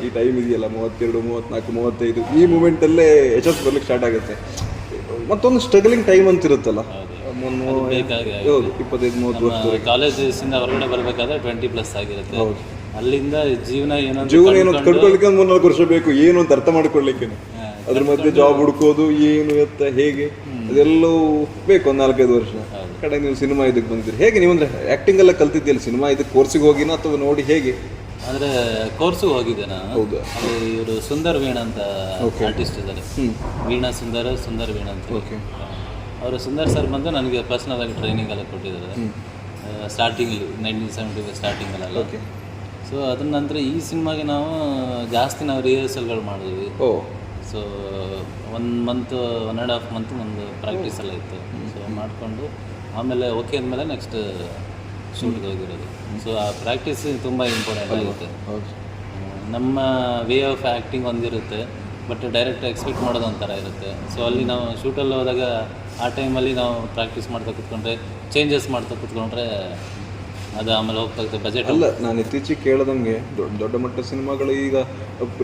ಈ ಟೈಮ್ ಇದೆಯಲ್ಲ 32, 34, 35 ಈ ಮೂಮೆಂಟಲ್ಲೇ ಯಶಸ್ ಬರ್ಲಿಕ್ಕೆ ಸ್ಟಾರ್ಟ್ ಆಗುತ್ತೆ. ಮತ್ತೊಂದು ಸ್ಟ್ರಗಲಿಂಗ್ ಟೈಮ್ ಅಂತ ಇರುತ್ತಲ್ಲ, 25-30 ವರ್ಷ ಕಾಲೇಜಿಂದ ಹೊರಗಡೆ ಬರಬೇಕಾದ್ರೆ 20+ ಆಗಿರುತ್ತೆ. ಅಲ್ಲಿಂದ ಜೀವನ ಏನೋ ಕಟ್ಕೊಳ್ಲಿಕ್ಕೆ 3-4 ವರ್ಷ ಬೇಕು, ಏನು ಅಂತ ಅರ್ಥ ಮಾಡ್ಕೊಳ್ಲಿಕ್ಕೆ. ಅದ್ರ ಮಧ್ಯೆ ಜಾಬ್ ಹುಡ್ಕೋದು, ಏನು ಎತ್ತ ಹೇಗೆ ಅದೆಲ್ಲವೂ ಬೇಕು, 1 4-5 ವರ್ಷ. ಕಡೆ ನೀವು ಸಿನಿಮಾ ಇದಕ್ಕೆ ಬಂದಿದ್ದೀರಿ. ಹೇಗೆ ನೀವು ಅಂದರೆ ಆ್ಯಕ್ಟಿಂಗ್ ಎಲ್ಲ ಕಲ್ತಿದ್ದೀಯಲ್ಲ, ಸಿನಿಮಾ ಇದಕ್ಕೆ ಕೋರ್ಸಿಗೆ ಹೋಗಿನ ಅಥವಾ ನೋಡಿ ಹೇಗೆ? ಅಂದರೆ ಕೋರ್ಸಿಗೆ ಹೋಗಿದ್ದೆ ನಾನು. ಹೌದಾ? ಇವರು ಸುಂದರ್ ವೀಣಾ ಅಂತ ಆರ್ಟಿಸ್ಟ್ ಇದ್ದಾರೆ, ವೀಣಾ ಸುಂದರ್ ವೀಣಾ ಅಂತ. ಓಕೆ. ಅವರು ಸುಂದರ್ ಸರ್ ಬಂದು ನನಗೆ ಪರ್ಸ್ನಲ್ ಆಗಿ ಟ್ರೈನಿಂಗ್ ಎಲ್ಲ ಕೊಟ್ಟಿದ್ದಾರೆ ಸ್ಟಾರ್ಟಿಂಗಲ್ಲಿ, 1970 ಸ್ಟಾರ್ಟಿಂಗಲ್ಲೆಲ್ಲ. ಓಕೆ. ಸೊ ಅದ್ರ ನಂತರ ಈ ಸಿನಿಮಾಗೆ ಜಾಸ್ತಿ ನಾವು ರಿಹರ್ಸಲ್ಗಳು ಮಾಡಿದ್ವಿ. ಸೊ 1 ಮಂತ್ 1.5 ಮಂತ್ ಒಂದು ಪ್ರಾಕ್ಟೀಸ್ ಎಲ್ಲ ಇತ್ತು. ಸೊ ಮಾಡಿಕೊಂಡು ಆಮೇಲೆ ಓಕೆ ಅಂದಮೇಲೆ ನೆಕ್ಸ್ಟ್ ಶೂಟ್ಗೆ ಹೋಗಿರೋದು. ಸೊ ಆ ಪ್ರಾಕ್ಟೀಸ್ ತುಂಬ ಇಂಪಾರ್ಟೆಂಟ್ ಆಗುತ್ತೆ. ನಮ್ಮ ವೇ ಆಫ್ ಆ್ಯಕ್ಟಿಂಗ್ ಒಂದಿರುತ್ತೆ, ಬಟ್ ಡೈರೆಕ್ಟ್ ಎಕ್ಸ್ಪೆಕ್ಟ್ ಮಾಡೋದು ಒಂಥರ ಇರುತ್ತೆ. ಸೊ ಅಲ್ಲಿ ನಾವು ಶೂಟಲ್ಲಿ ಹೋದಾಗ ಆ ಟೈಮಲ್ಲಿ ನಾವು ಪ್ರಾಕ್ಟೀಸ್ ಮಾಡ್ತಾ ಕೂತ್ಕೊಂಡ್ರೆ, ಚೇಂಜಸ್ ಮಾಡ್ತಾ ಕೂತ್ಕೊಂಡ್ರೆ ಅದು ಆಮೇಲೆ ಹೋಗ್ತಾ ಬಜೆಟ್. ಅಲ್ಲ, ನಾನು ಇತ್ತೀಚೆಗೆ ಕೇಳದಂಗೆ ದೊಡ್ಡ ಮಟ್ಟ ಸಿನಿಮಾಗಳು ಈಗ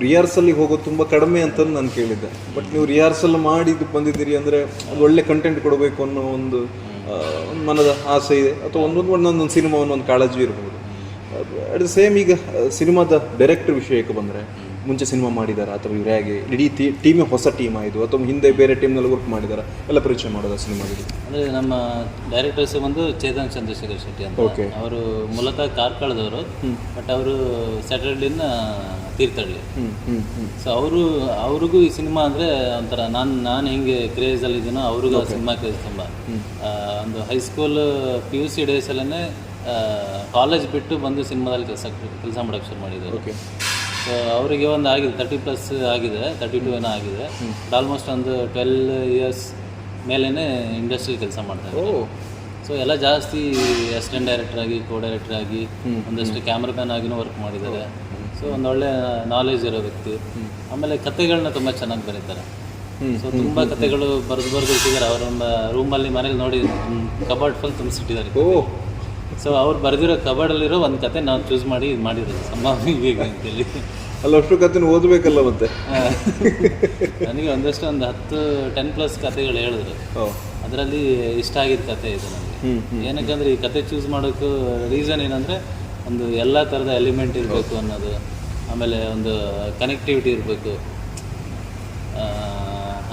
ರಿಹರ್ಸಲ್ಲಿಗೆ ಹೋಗೋದು ತುಂಬ ಕಡಿಮೆ ಅಂತ ನಾನು ಕೇಳಿದ್ದೆ. ಬಟ್ ನೀವು ರಿಹರ್ಸಲ್ ಮಾಡಿ ಬಂದಿದ್ದೀರಿ ಅಂದರೆ ಒಂದು ಒಳ್ಳೆ ಕಂಟೆಂಟ್ ಕೊಡಬೇಕು ಅನ್ನೋ ಒಂದು ಮನದ ಆಸೆ ಇದೆ, ಅಥವಾ ಒಂದೊಂದು ಸಿನಿಮಾವನ್ನು ಒಂದು ಕಾಳಜಿ ಇರ್ಬೋದು. ಅಟ್ ದ ಸೇಮ್ ಈಗ ಸಿನಿಮಾದ ಡೈರೆಕ್ಟರ್ ವಿಷಯಕ್ಕೆ ಬಂದರೆ, ಮುಂಚೆ ಸಿನಿಮಾ ಮಾಡಿದ್ದಾರೆ ಅಥವಾ ಇವ್ರು ಹೇಗೆ ಇಡೀ ಟೀಮೇ ಹೊಸ ಟೀಮ್ ಆಯಿತು ಅಥವಾ ಹಿಂದೆ ಬೇರೆ ಟೀಮ್ನಲ್ಲಿ ವರ್ಕ್ ಮಾಡಿದ್ದಾರೆ, ಎಲ್ಲ ಪರಿಚಯ ಮಾಡೋದು ಸಿನಿಮಾದಲ್ಲಿ? ಅಂದರೆ ನಮ್ಮ ಡೈರೆಕ್ಟರ್ಸ್ ಬಂದು ಚೇತನ್ ಚಂದ್ರಶೇಖರ್ ಶೆಟ್ಟಿ ಅಂತ. ಓಕೆ. ಅವರು ಮೂಲತಃ ಕಾರ್ಕಳದವರು, ಬಟ್ ಅವರು ಸ್ಯಾಟರ್ಡೇನ ತೀರ್ಥಹಳ್ಳಿ. ಸೊ ಅವ್ರಿಗೂ ಈ ಸಿನಿಮಾ ಅಂದರೆ ಒಂಥರ ನಾನು ಹೆಂಗೆ ಕ್ರೇಜಲ್ಲಿದ್ದೀನೋ ಅವ್ರಿಗೂ ಆ ಸಿನಿಮಾ ಕ್ರೇಜ್ ತುಂಬ. ಒಂದು ಹೈಸ್ಕೂಲ್ PUC ಡೇಸಲ್ಲೇ ಕಾಲೇಜ್ ಬಿಟ್ಟು ಬಂದು ಸಿನಿಮಾದಲ್ಲಿ ಕೆಲಸ ಮಾಡೋಕ್ಕೆ ಶುರು ಮಾಡಿದ್ದಾರೆ. ಓಕೆ. ಸೊ ಅವರಿಗೆ ಒಂದು ಆಗಿದೆ 30+ ಆಗಿದೆ, 32 ಏನೋ ಆಗಿದೆ. ಆಲ್ಮೋಸ್ಟ್ ಒಂದು 12 ಇಯರ್ಸ್ ಮೇಲೇ ಇಂಡಸ್ಟ್ರಿ ಕೆಲಸ ಮಾಡ್ತಾರೆ. ಸೊ ಎಲ್ಲ ಜಾಸ್ತಿ ಅಸಿಸ್ಟೆಂಟ್ ಡೈರೆಕ್ಟರ್ ಆಗಿ, ಕೋ ಡೈರೆಕ್ಟರ್ ಆಗಿ, ಒಂದಷ್ಟು ಕ್ಯಾಮ್ರಾಮನ್ ಆಗಿನೂ ವರ್ಕ್ ಮಾಡಿದ್ದಾರೆ. ಸೊ ಒಂದೊಳ್ಳೆ ನಾಲೆಜ್ ಇರೋ ವ್ಯಕ್ತಿ. ಆಮೇಲೆ ಕತೆಗಳನ್ನ ತುಂಬ ಚೆನ್ನಾಗಿ ಬರೀತಾರೆ. ಸೊ ತುಂಬ ಕತೆಗಳು ಬರೆದು ಇಟ್ಟಿದ್ದಾರೆ. ಅವರೊಂದು ರೂಮಲ್ಲಿ ಮನೇಲಿ ನೋಡಿ ಕಬಾರ್ಡ್ ಫುಲ್ ತುಂಬಿಸಿಟ್ಟಿದ್ದಾರೆ. ಸೊ ಅವ್ರು ಬರೆದಿರೋ ಕಬಾರ್ಡಲ್ಲಿರೋ ಒಂದು ಕತೆ ನಾವು ಚೂಸ್ ಮಾಡಿ ಇದು ಮಾಡಿರೋದು ಸಂಭಾವನೆಗೆ ಅಂತೇಳಿ. ಅಲ್ಲ, ಅಷ್ಟು ಕತೆ ಓದಬೇಕಲ್ಲ ಮತ್ತೆ. ನನಗೆ ಒಂದು 10+ ಕತೆಗಳು ಹೇಳಿದ್ರು. ಅದರಲ್ಲಿ ಇಷ್ಟ ಆಗಿದ್ದ ಕತೆ ಇದು ನನಗೆ. ಏನಕ್ಕಂದರೆ ಈ ಕತೆ ಚೂಸ್ ಮಾಡೋಕ್ಕೂ ರೀಸನ್ ಏನಂದರೆ, ಒಂದು ಎಲ್ಲ ಥರದ ಎಲಿಮೆಂಟ್ ಇರಬೇಕು ಅನ್ನೋದು, ಆಮೇಲೆ ಒಂದು ಕನೆಕ್ಟಿವಿಟಿ ಇರಬೇಕು.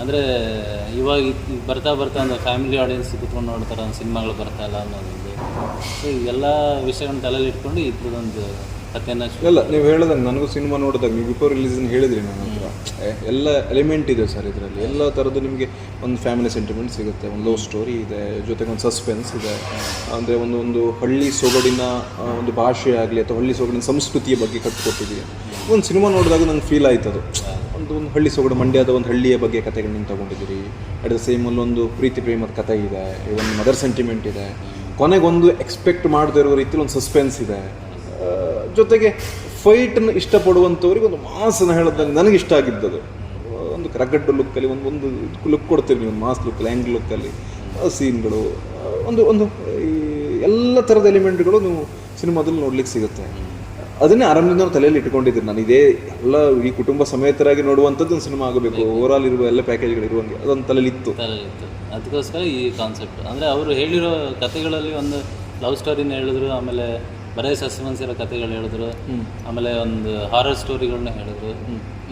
ಅಂದರೆ ಇವಾಗ ಬರ್ತಾ ಒಂದು ಫ್ಯಾಮಿಲಿ ಆಡಿಯನ್ಸ್ ಕೂತ್ಕೊಂಡು ನೋಡ್ತಾರೆ, ಒಂದು ಸಿನಿಮಾಗಳು ಬರ್ತಾ ಇಲ್ಲ ಅನ್ನೋದೊಂದು. ಸೊ ಎಲ್ಲ ವಿಷಯಗಳನ್ನ ತಲೆಯಲ್ಲಿ ಇಟ್ಕೊಂಡು ಇದ್ರದ್ದೊಂದು ಕಥೆನ. ಇಲ್ಲ, ನೀವು ಹೇಳ್ದಂಗೆ ನನಗೂ ಸಿನಿಮಾ ನೋಡಿದಾಗ ನೀವು ಬಿಫೋರ್ ರಿಲೀಸನ್ ಹೇಳಿದ್ರಿ ನನ್ನ ಹತ್ರ ಎಲ್ಲ ಎಲಿಮೆಂಟ್ ಇದೆ ಸರ್ ಇದರಲ್ಲಿ. ಎಲ್ಲ ಥರದ್ದು ನಿಮಗೆ ಒಂದು ಫ್ಯಾಮಿಲಿ ಸೆಂಟಿಮೆಂಟ್ ಸಿಗುತ್ತೆ, ಒಂದು ಲವ್ ಸ್ಟೋರಿ ಇದೆ, ಜೊತೆಗೆ ಒಂದು ಸಸ್ಪೆನ್ಸ್ ಇದೆ. ಅಂದರೆ ಒಂದು ಹಳ್ಳಿ ಸೊಗಡಿನ ಒಂದು ಭಾಷೆ ಆಗಲಿ ಅಥವಾ ಹಳ್ಳಿ ಸೊಗಡಿನ ಸಂಸ್ಕೃತಿಯ ಬಗ್ಗೆ ಕಟ್ಟಿಕೊಟ್ಟಿದ್ದೀವಿ. ಒಂದು ಸಿನಿಮಾ ನೋಡಿದಾಗ ನಂಗೆ ಫೀಲ್ ಆಯ್ತು ಅದು ಒಂದು ಹಳ್ಳಿ ಸೊಗಡು, ಮಂಡ್ಯದ ಒಂದು ಹಳ್ಳಿಯ ಬಗ್ಗೆ ಕಥೆಗಳನ್ನ ತಗೊಂಡಿದ್ದೀರಿ. ಅಟ್ ದ ಸೇಮ್ ಒಂದು ಪ್ರೀತಿ ಪ್ರೇಮದ ಕಥೆ ಇದೆ, ಒಂದು ಮದರ್ ಸೆಂಟಿಮೆಂಟ್ ಇದೆ, ಕೊನೆಗೊಂದು ಎಕ್ಸ್ಪೆಕ್ಟ್ ಮಾಡದೇ ಇರೋ ರೀತಿಯಲ್ಲಿ ಒಂದು ಸಸ್ಪೆನ್ಸ್ ಇದೆ. ಜೊತೆಗೆ ಫೈಟನ್ನು ಇಷ್ಟಪಡುವಂಥವ್ರಿಗೆ ಒಂದು ಮಾಸನ್ನು ಹೇಳೋದಂಗೆ ನನಗೆ ಇಷ್ಟ ಆಗಿದ್ದದು. ಒಂದು ರಗಡ್ಡು ಲುಕ್ಕಲ್ಲಿ ಒಂದು ಲುಕ್ ಕೊಡ್ತೀವಿ ನೀವು, ಒಂದು ಮಾಸ್ ಲುಕ್ಕಲ್ಲಿ, ಆ್ಯಂಗ್ ಲುಕ್ಕಲ್ಲಿ ಸೀನ್ಗಳು, ಒಂದು ಈ ಎಲ್ಲ ಥರದ ಎಲಿಮೆಂಟ್ಗಳು ನೀವು ಸಿನಿಮಾದಲ್ಲಿ ನೋಡ್ಲಿಕ್ಕೆ ಸಿಗುತ್ತೆ. ಅದನ್ನೇ ಆರಂಭದಿಂದ ತಲೆಯಲ್ಲಿ ಇಟ್ಕೊಂಡಿದ್ದೀನಿ ನಾನು. ಇದೇ ಎಲ್ಲ ಈ ಕುಟುಂಬ ಸಮೇತರಾಗಿ ನೋಡುವಂಥದ್ದು ಒಂದು ಸಿನಿಮಾ ಆಗಬೇಕು, ಓವರಾಲ್ ಇರುವ ಎಲ್ಲ ಪ್ಯಾಕೇಜ್ಗಳು ಇರುವಂಗೆ ಅದೊಂದು ತಲೆಯಲ್ಲಿತ್ತು. ಅದಕ್ಕೋಸ್ಕರ ಈ ಕಾನ್ಸೆಪ್ಟ್ ಅಂದರೆ ಅವರು ಹೇಳಿರೋ ಕಥೆಗಳಲ್ಲಿ ಒಂದು ಲವ್ ಸ್ಟೋರಿನ ಹೇಳಿದ್ರು, ಆಮೇಲೆ ಬರೀ ಸಸ್ಪೆನ್ಸ್ ಇರೋ ಕಥೆಗಳು ಹೇಳಿದ್ರು, ಆಮೇಲೆ ಒಂದು ಹಾರರ್ ಸ್ಟೋರಿಗಳನ್ನ ಹೇಳಿದ್ರು.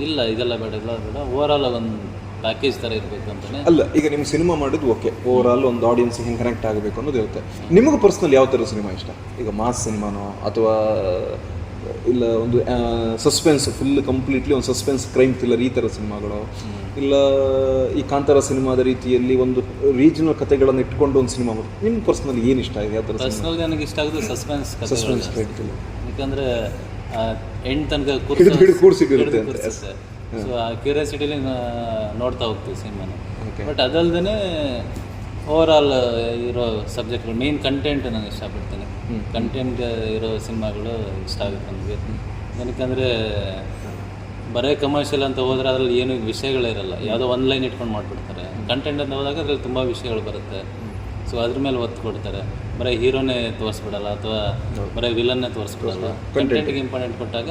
ಇಲ್ಲ ಇದೆಲ್ಲ ಬೇಡ, ಎಲ್ಲ ಬೇಡ, ಓವರಾಲ್ ಒಂದು ಪ್ಯಾಕೇಜ್ ಥರ ಇರಬೇಕು ಅಂತಲೇ. ಅಲ್ಲ, ಈಗ ನಿಮ್ಮ ಸಿನಿಮಾ ಮಾಡಿದ್ದು ಓಕೆ, ಓವರಾಲ್ ಒಂದು ಆಡಿಯನ್ಸ್ ಹೆಂಗೆ ಕನೆಕ್ಟ್ ಆಗಬೇಕು ಅನ್ನೋದು ಇರುತ್ತೆ. ನಿಮಗೆ ಪರ್ಸ್ನಲ್ ಯಾವ ಥರ ಸಿನಿಮಾ ಇಷ್ಟ? ಈಗ ಮಾಸ್ ಸಿನಿಮಾನೋ ಅಥವಾ ಇಲ್ಲ ಒಂದು ಸಸ್ಪೆನ್ಸ್ ಫುಲ್ ಕಂಪ್ಲೀಟ್ಲಿ ಒಂದು ಸಸ್ಪೆನ್ಸ್ ಕ್ರೈಮ್ ಥ್ರಿಲ್ಲರ್ ಈ ಥರ ಸಿನಿಮಾಗಳು, ಇಲ್ಲ ಈ ಕಾಂತಾರ ಸಿನಿಮಾದ ರೀತಿಯಲ್ಲಿ ಒಂದು ರೀಜನಲ್ ಕಥೆಗಳನ್ನು ಇಟ್ಕೊಂಡು ಒಂದು ಸಿನಿಮಾ ಮಾಡೋದು? ನಿಮ್ಗೆ ಪರ್ಸ್ನಲ್ ಏನು ಇಷ್ಟ ಇದೆ? ಯಾವ ಥರ ಪರ್ಸ್ನಲ್ ನನಗೆ ಇಷ್ಟ ಆಗೋದು ಸಸ್ಪೆನ್ಸ್ ಕ್ರೈಮ್ ಥ್ರಿಲ್ಲರ್, ಯಾಕಂದರೆ ಎಂಡ್ ತನಕ ಕೂರಿಸಿರುತ್ತೆ ಅಂತ. ಸೊ ಆ ಕ್ಯೂರಿಯಾಸಿಟಿಲಿ ನೋಡ್ತಾ ಹೋಗ್ತೀವಿ ಸಿನಿಮಾನ. ಬಟ್ ಅದಲ್ದೇ ಓವರಾಲ್ ಇರೋ ಸಬ್ಜೆಕ್ಟ್ಗಳು, ಮೇನ್ ಕಂಟೆಂಟ್ ನಾನು ಇಷ್ಟಪಡ್ತೀನಿ. ಕಂಟೆಂಟ್ ಇರೋ ಸಿನಿಮಾಗಳು ಇಷ್ಟ ಆಗುತ್ತೆ ನನಗೆ. ಏನಕ್ಕಂದರೆ ಬರೀ ಕಮರ್ಷಿಯಲ್ ಅಂತ ಹೋದ್ರೆ ಅದರಲ್ಲಿ ಏನು ವಿಷಯಗಳಿರಲ್ಲ, ಯಾವುದೋ ಒಂದು ಲೈನ್ ಇಟ್ಕೊಂಡು ಮಾಡಿಬಿಡ್ತಾರೆ. ಕಂಟೆಂಟ್ ಅಂತ ಹೋದಾಗ ಅದ್ರಲ್ಲಿ ತುಂಬ ವಿಷಯಗಳು ಬರುತ್ತೆ. ಸೊ ಅದ್ರ ಮೇಲೆ ಒತ್ತು ಕೊಡ್ತಾರೆ. ಬರೀ ಹೀರೋನೇ ತೋರಿಸ್ಬಿಡಲ್ಲ ಅಥವಾ ಬರೀ ವಿಲನ್ನೇ ತೋರಿಸ್ಬಿಡಲ್ಲ. ಕಂಟೆಂಟ್ಗೆ ಇಂಪಾರ್ಟೆಂಟ್ ಕೊಟ್ಟಾಗ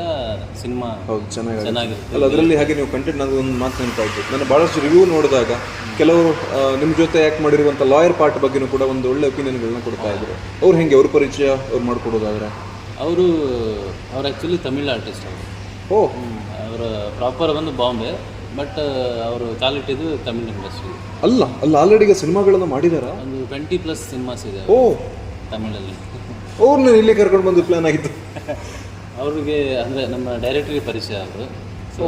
ಸಿನಿಮಾ ಚೆನ್ನಾಗಿರುತ್ತೆ. ಅಲ್ಲ, ಅದರಲ್ಲಿ ಹಾಗೆ ನೀವು ಕಂಟೆಂಟ್, ನನಗೆ ಒಂದು ಮಾತು ನೆನಪಾಯಿತು. ನಾನು ಭಾಳಷ್ಟು ರಿವ್ಯೂ ನೋಡಿದಾಗ ಕೆಲವರು ನಿಮ್ಮ ಜೊತೆ ಆ್ಯಕ್ಟ್ ಮಾಡಿರುವಂಥ ಲಾಯರ್ ಪಾರ್ಟ್ ಬಗ್ಗೆನೂ ಕೂಡ ಒಂದು ಒಳ್ಳೆ ಒಪಿನಿಯನ್ಗಳನ್ನ ಕೊಡ್ತಾ ಇದ್ರು. ಅವ್ರು ಹೆಂಗೆ, ಅವ್ರ ಪರಿಚಯ ಅವ್ರು ಮಾಡ್ಕೊಡೋದಾದ್ರೆ? ಅವ್ರು ಆ್ಯಕ್ಚುಲಿ ತಮಿಳ್ ಆರ್ಟಿಸ್ಟ್ ಅವರು. ಅವರು ಪ್ರಾಪರ್ ಬಂದು ಬಾಂಬೆ, ಬಟ್ ಅವರು ಕಾಲಿಟ್ಟಿದ್ದು ತಮಿಳ್ ಇಂಡಸ್ಟ್ರಿ. ಅಲ್ಲ ಆಲ್ರೆಡಿ ಈಗ ಸಿನಿಮಾಗಳನ್ನು ಮಾಡಿದಾರ? ಒಂದು 20+ ಸಿನಿಮಾಸ್ ಇದೆ ತಮಿಳಲ್ಲಿ. ಅವ್ರನ್ನ ಇಲ್ಲಿ ಕರ್ಕೊಂಡು ಬಂದು ಪ್ಲಾನ್ ಆಗಿತ್ತು. ಅವ್ರಿಗೆ ಅಂದರೆ ನಮ್ಮ ಡೈರೆಕ್ಟ್ರಿಗೆ ಪರಿಚಯ ಅವರು. ಸೊ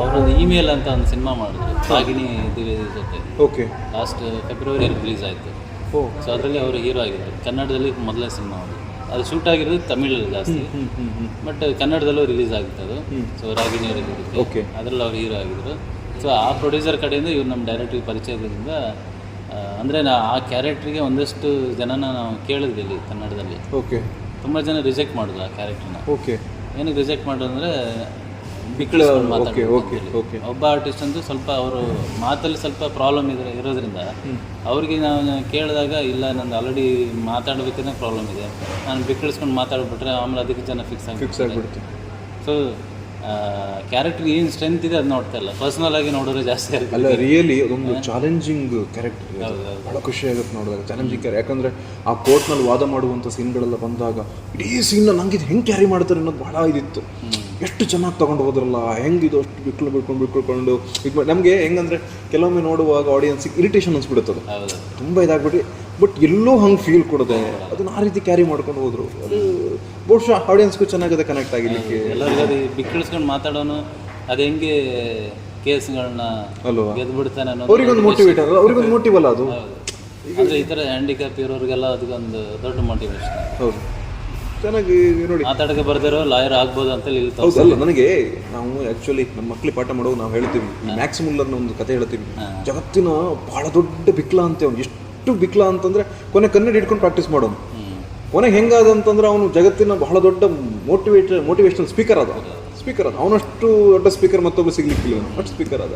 ಅವರೊಂದು ಇಮೇಲ್ ಅಂತ ಒಂದು ಸಿನಿಮಾ ಮಾಡಿದ್ರು ರಾಗಿಣಿ ದ್ವಿವೇದಿ ಜೊತೆ. ಓಕೆ. ಲಾಸ್ಟ್ ಫೆಬ್ರವರಿಯಲ್ಲಿ ರಿಲೀಸ್ ಆಯಿತು. ಸೊ ಅದರಲ್ಲಿ ಅವರು ಹೀರೋ ಆಗಿದ್ರು. ಕನ್ನಡದಲ್ಲಿ ಮೊದಲನೇ ಸಿನಿಮಾ ಅದು ಶೂಟ್ ಆಗಿರೋದು ತಮಿಳಲ್ಲಿ ಜಾಸ್ತಿ, ಬಟ್ ಕನ್ನಡದಲ್ಲೂ ರಿಲೀಸ್ ಆಗಿತ್ತು ಅದು. ಸೊ ರಾಗಿಣಿ ಅವರಿಗೆ ಅದರಲ್ಲಿ ಅವ್ರು ಹೀರೋ ಆಗಿದ್ರು. ಸೊ ಆ ಪ್ರೊಡ್ಯೂಸರ್ ಕಡೆಯಿಂದ ಇವ್ರು ನಮ್ಮ ಡೈರೆಕ್ಟ್ರಿಗೆ ಪರಿಚಯದಿಂದ, ಅಂದರೆ ಆ ಕ್ಯಾರೆಕ್ಟ್ರಿಗೆ ಒಂದಷ್ಟು ಜನನ ನಾವು ಕೇಳಿದ್ವಿ ಇಲ್ಲಿ ಕನ್ನಡದಲ್ಲಿ. ತುಂಬ ಜನ ರಿಜೆಕ್ಟ್ ಮಾಡಿದ್ರು ಆ ಕ್ಯಾರೆಕ್ಟ್ರನ್ನ. ಏನಕ್ಕೆ ರಿಜೆಕ್ಟ್ ಮಾಡೋದು ಅಂದರೆ ಬಿಕ್ಕಳಿಸ್ಕೊಂಡು ಮಾತಾಡೋದು. ಒಬ್ಬ ಆರ್ಟಿಸ್ಟ್ ಅಂತೂ ಸ್ವಲ್ಪ ಅವರು ಮಾತಲ್ಲಿ ಸ್ವಲ್ಪ ಪ್ರಾಬ್ಲಮ್ ಇರೋದ್ರಿಂದ ಅವ್ರಿಗೆ ನಾವು ಕೇಳಿದಾಗ, ಇಲ್ಲ ನಂದು ಆಲ್ರೆಡಿ ಮಾತಾಡಬೇಕಂದ್ರೆ ಪ್ರಾಬ್ಲಮ್ ಇದೆ, ನಾನು ಬಿಕ್ಕಳಿಸ್ಕೊಂಡು ಮಾತಾಡ್ಬಿಟ್ರೆ ಆಮೇಲೆ ಅದಕ್ಕೆ ಜನ ಫಿಕ್ಸ್ ಆಗಿಬಿಡುತ್ತೆ. ಸೊ ಕ್ಯಾರೆಕ್ಟರ್ ಏನು ಸ್ಟ್ರೆಂತ್ ಇದೆ ಅದು ನೋಡ್ತಾ ಇಲ್ಲ, ಪರ್ಸನಲ್ ಆಗಿ ನೋಡೋದು ಜಾಸ್ತಿ ಆಗುತ್ತೆ. ಅಲ್ಲ, ರಿಯಲಿ ಅದೊಂದು ಚಾಲೆಂಜಿಂಗ್ ಕ್ಯಾರೆಕ್ಟರ್, ಭಾಳ ಖುಷಿ ಆಗುತ್ತೆ ನೋಡಿದಾಗ. ಚಾಲೆಂಜಿಂಗ್ ಕ್ಯಾರೆಕ್ಟರ್, ಯಾಕಂದರೆ ಆ ಕೋರ್ಟ್ನಲ್ಲಿ ವಾದ ಮಾಡುವಂಥ ಸೀನ್ಗಳೆಲ್ಲ ಬಂದಾಗ ಇಡೀ ಸೀನ್ನ ನಂಗೆ ಇದು ಹೆಂಗೆ ಕ್ಯಾರಿ ಮಾಡ್ತಾರೆ ಅನ್ನೋದು ಭಾಳ ಇದಿತ್ತು. ಎಷ್ಟು ಚೆನ್ನಾಗಿ ತೊಗೊಂಡು ಹೋದ್ರಲ್ಲ, ಹೆಂಗಿದು ಅಷ್ಟು ಬಿಟ್ಕೊಂಡು ಇದು ನಮಗೆ ಹೆಂಗಂದರೆ ಕೆಲವೊಮ್ಮೆ ನೋಡುವಾಗ ಆಡಿಯನ್ಸಿಗೆ ಇರಿಟೇಷನ್ ಅನ್ಸ್ಬಿಡುತ್ತದೆ, ತುಂಬ ಇದಾಗ್ಬಿಟ್ಟು. ಬಟ್ ಎಲ್ಲೋ ಹಂಗೆ ಫೀಲ್ ಕೊಡೋದೆ, ಅದನ್ನ ಆ ರೀತಿ ಕ್ಯಾರಿ ಮಾಡ್ಕೊಂಡು ಹೋದ್ರು. ಅದು ಬಹುಶಃ ಆಡಿಯನ್ಸ್ಗೂ ಚೆನ್ನಾಗಿದೆ ಕನೆಕ್ಟ್ ಆಗಿರಲಿಕ್ಕೆ. ಎಲ್ಲರಿಗೂ ಅದು ಬಿಕ್ಕಳಿಸ್ಕೊಂಡು ಮಾತಾಡೋನು ಅದು ಹೆಂಗೆ ಕೇಸ್ಗಳನ್ನ ಗೆದ್ಬಿಡ್ತಾನೆ ಅನ್ನೋದು ಅವ್ರಿಗೊಂದು ಮೋಟಿವ್ ಅಲ್ಲ ಅದು. ಅಂದರೆ ಈ ಥರ ಹ್ಯಾಂಡಿಕ್ಯಾಪ್ ಇರೋರಿಗೆಲ್ಲ ಅದಕ್ಕೊಂದು ದೊಡ್ಡ ಮೋಟಿವೇಶನ್. ಹೌದು, ಚೆನ್ನಾಗಿ ನೋಡಿ. ಮಾತಾಡೋಕೆ ಬರ್ದಿರೋ ಲಾಯರ್ ಆಗ್ಬೋದು ಅಂತೇಳಿ. ಹೌದಲ್ಲ, ನನಗೆ ನಾವು ಆ್ಯಕ್ಚುಲಿ ನಮ್ಮ ಮಕ್ಕಳಿಗೆ ಪಾಠ ಮಾಡೋದು ನಾವು ಹೇಳ್ತೀವಿ, ಮ್ಯಾಕ್ಸ್ ಮುಲ್ಲರ್ನ ಒಂದು ಕತೆ ಹೇಳ್ತೀವಿ. ಜಗತ್ತಿನ ಭಾಳ ದೊಡ್ಡ ಬಿಕ್ಲ ಅಂತೆ ಅವನು. ಎಷ್ಟು ಬಿಕ್ಲ ಅಂತಂದರೆ ಕೊನೆ ಕನ್ನಡ ಹಿಡ್ಕೊಂಡು ಪ್ರಾಕ್ಟೀಸ್ ಮಾಡೋನು. ಕೊನೆಗೆ ಹೆಂಗಾದಂತಂದ್ರೆ ಅವನು ಜಗತ್ತಿನ ಬಹಳ ದೊಡ್ಡ ಮೋಟಿವೇಶನಲ್ ಸ್ಪೀಕರ್ ಅದ. ಅವನಷ್ಟು ದೊಡ್ಡ ಸ್ಪೀಕರ್ ಮತ್ತೊಬ್ಬ ಸಿಗ್ಲಿಕ್ಕಿಲ್ಲ, ಅಷ್ಟು ಸ್ಪೀಕರ್ ಅದ.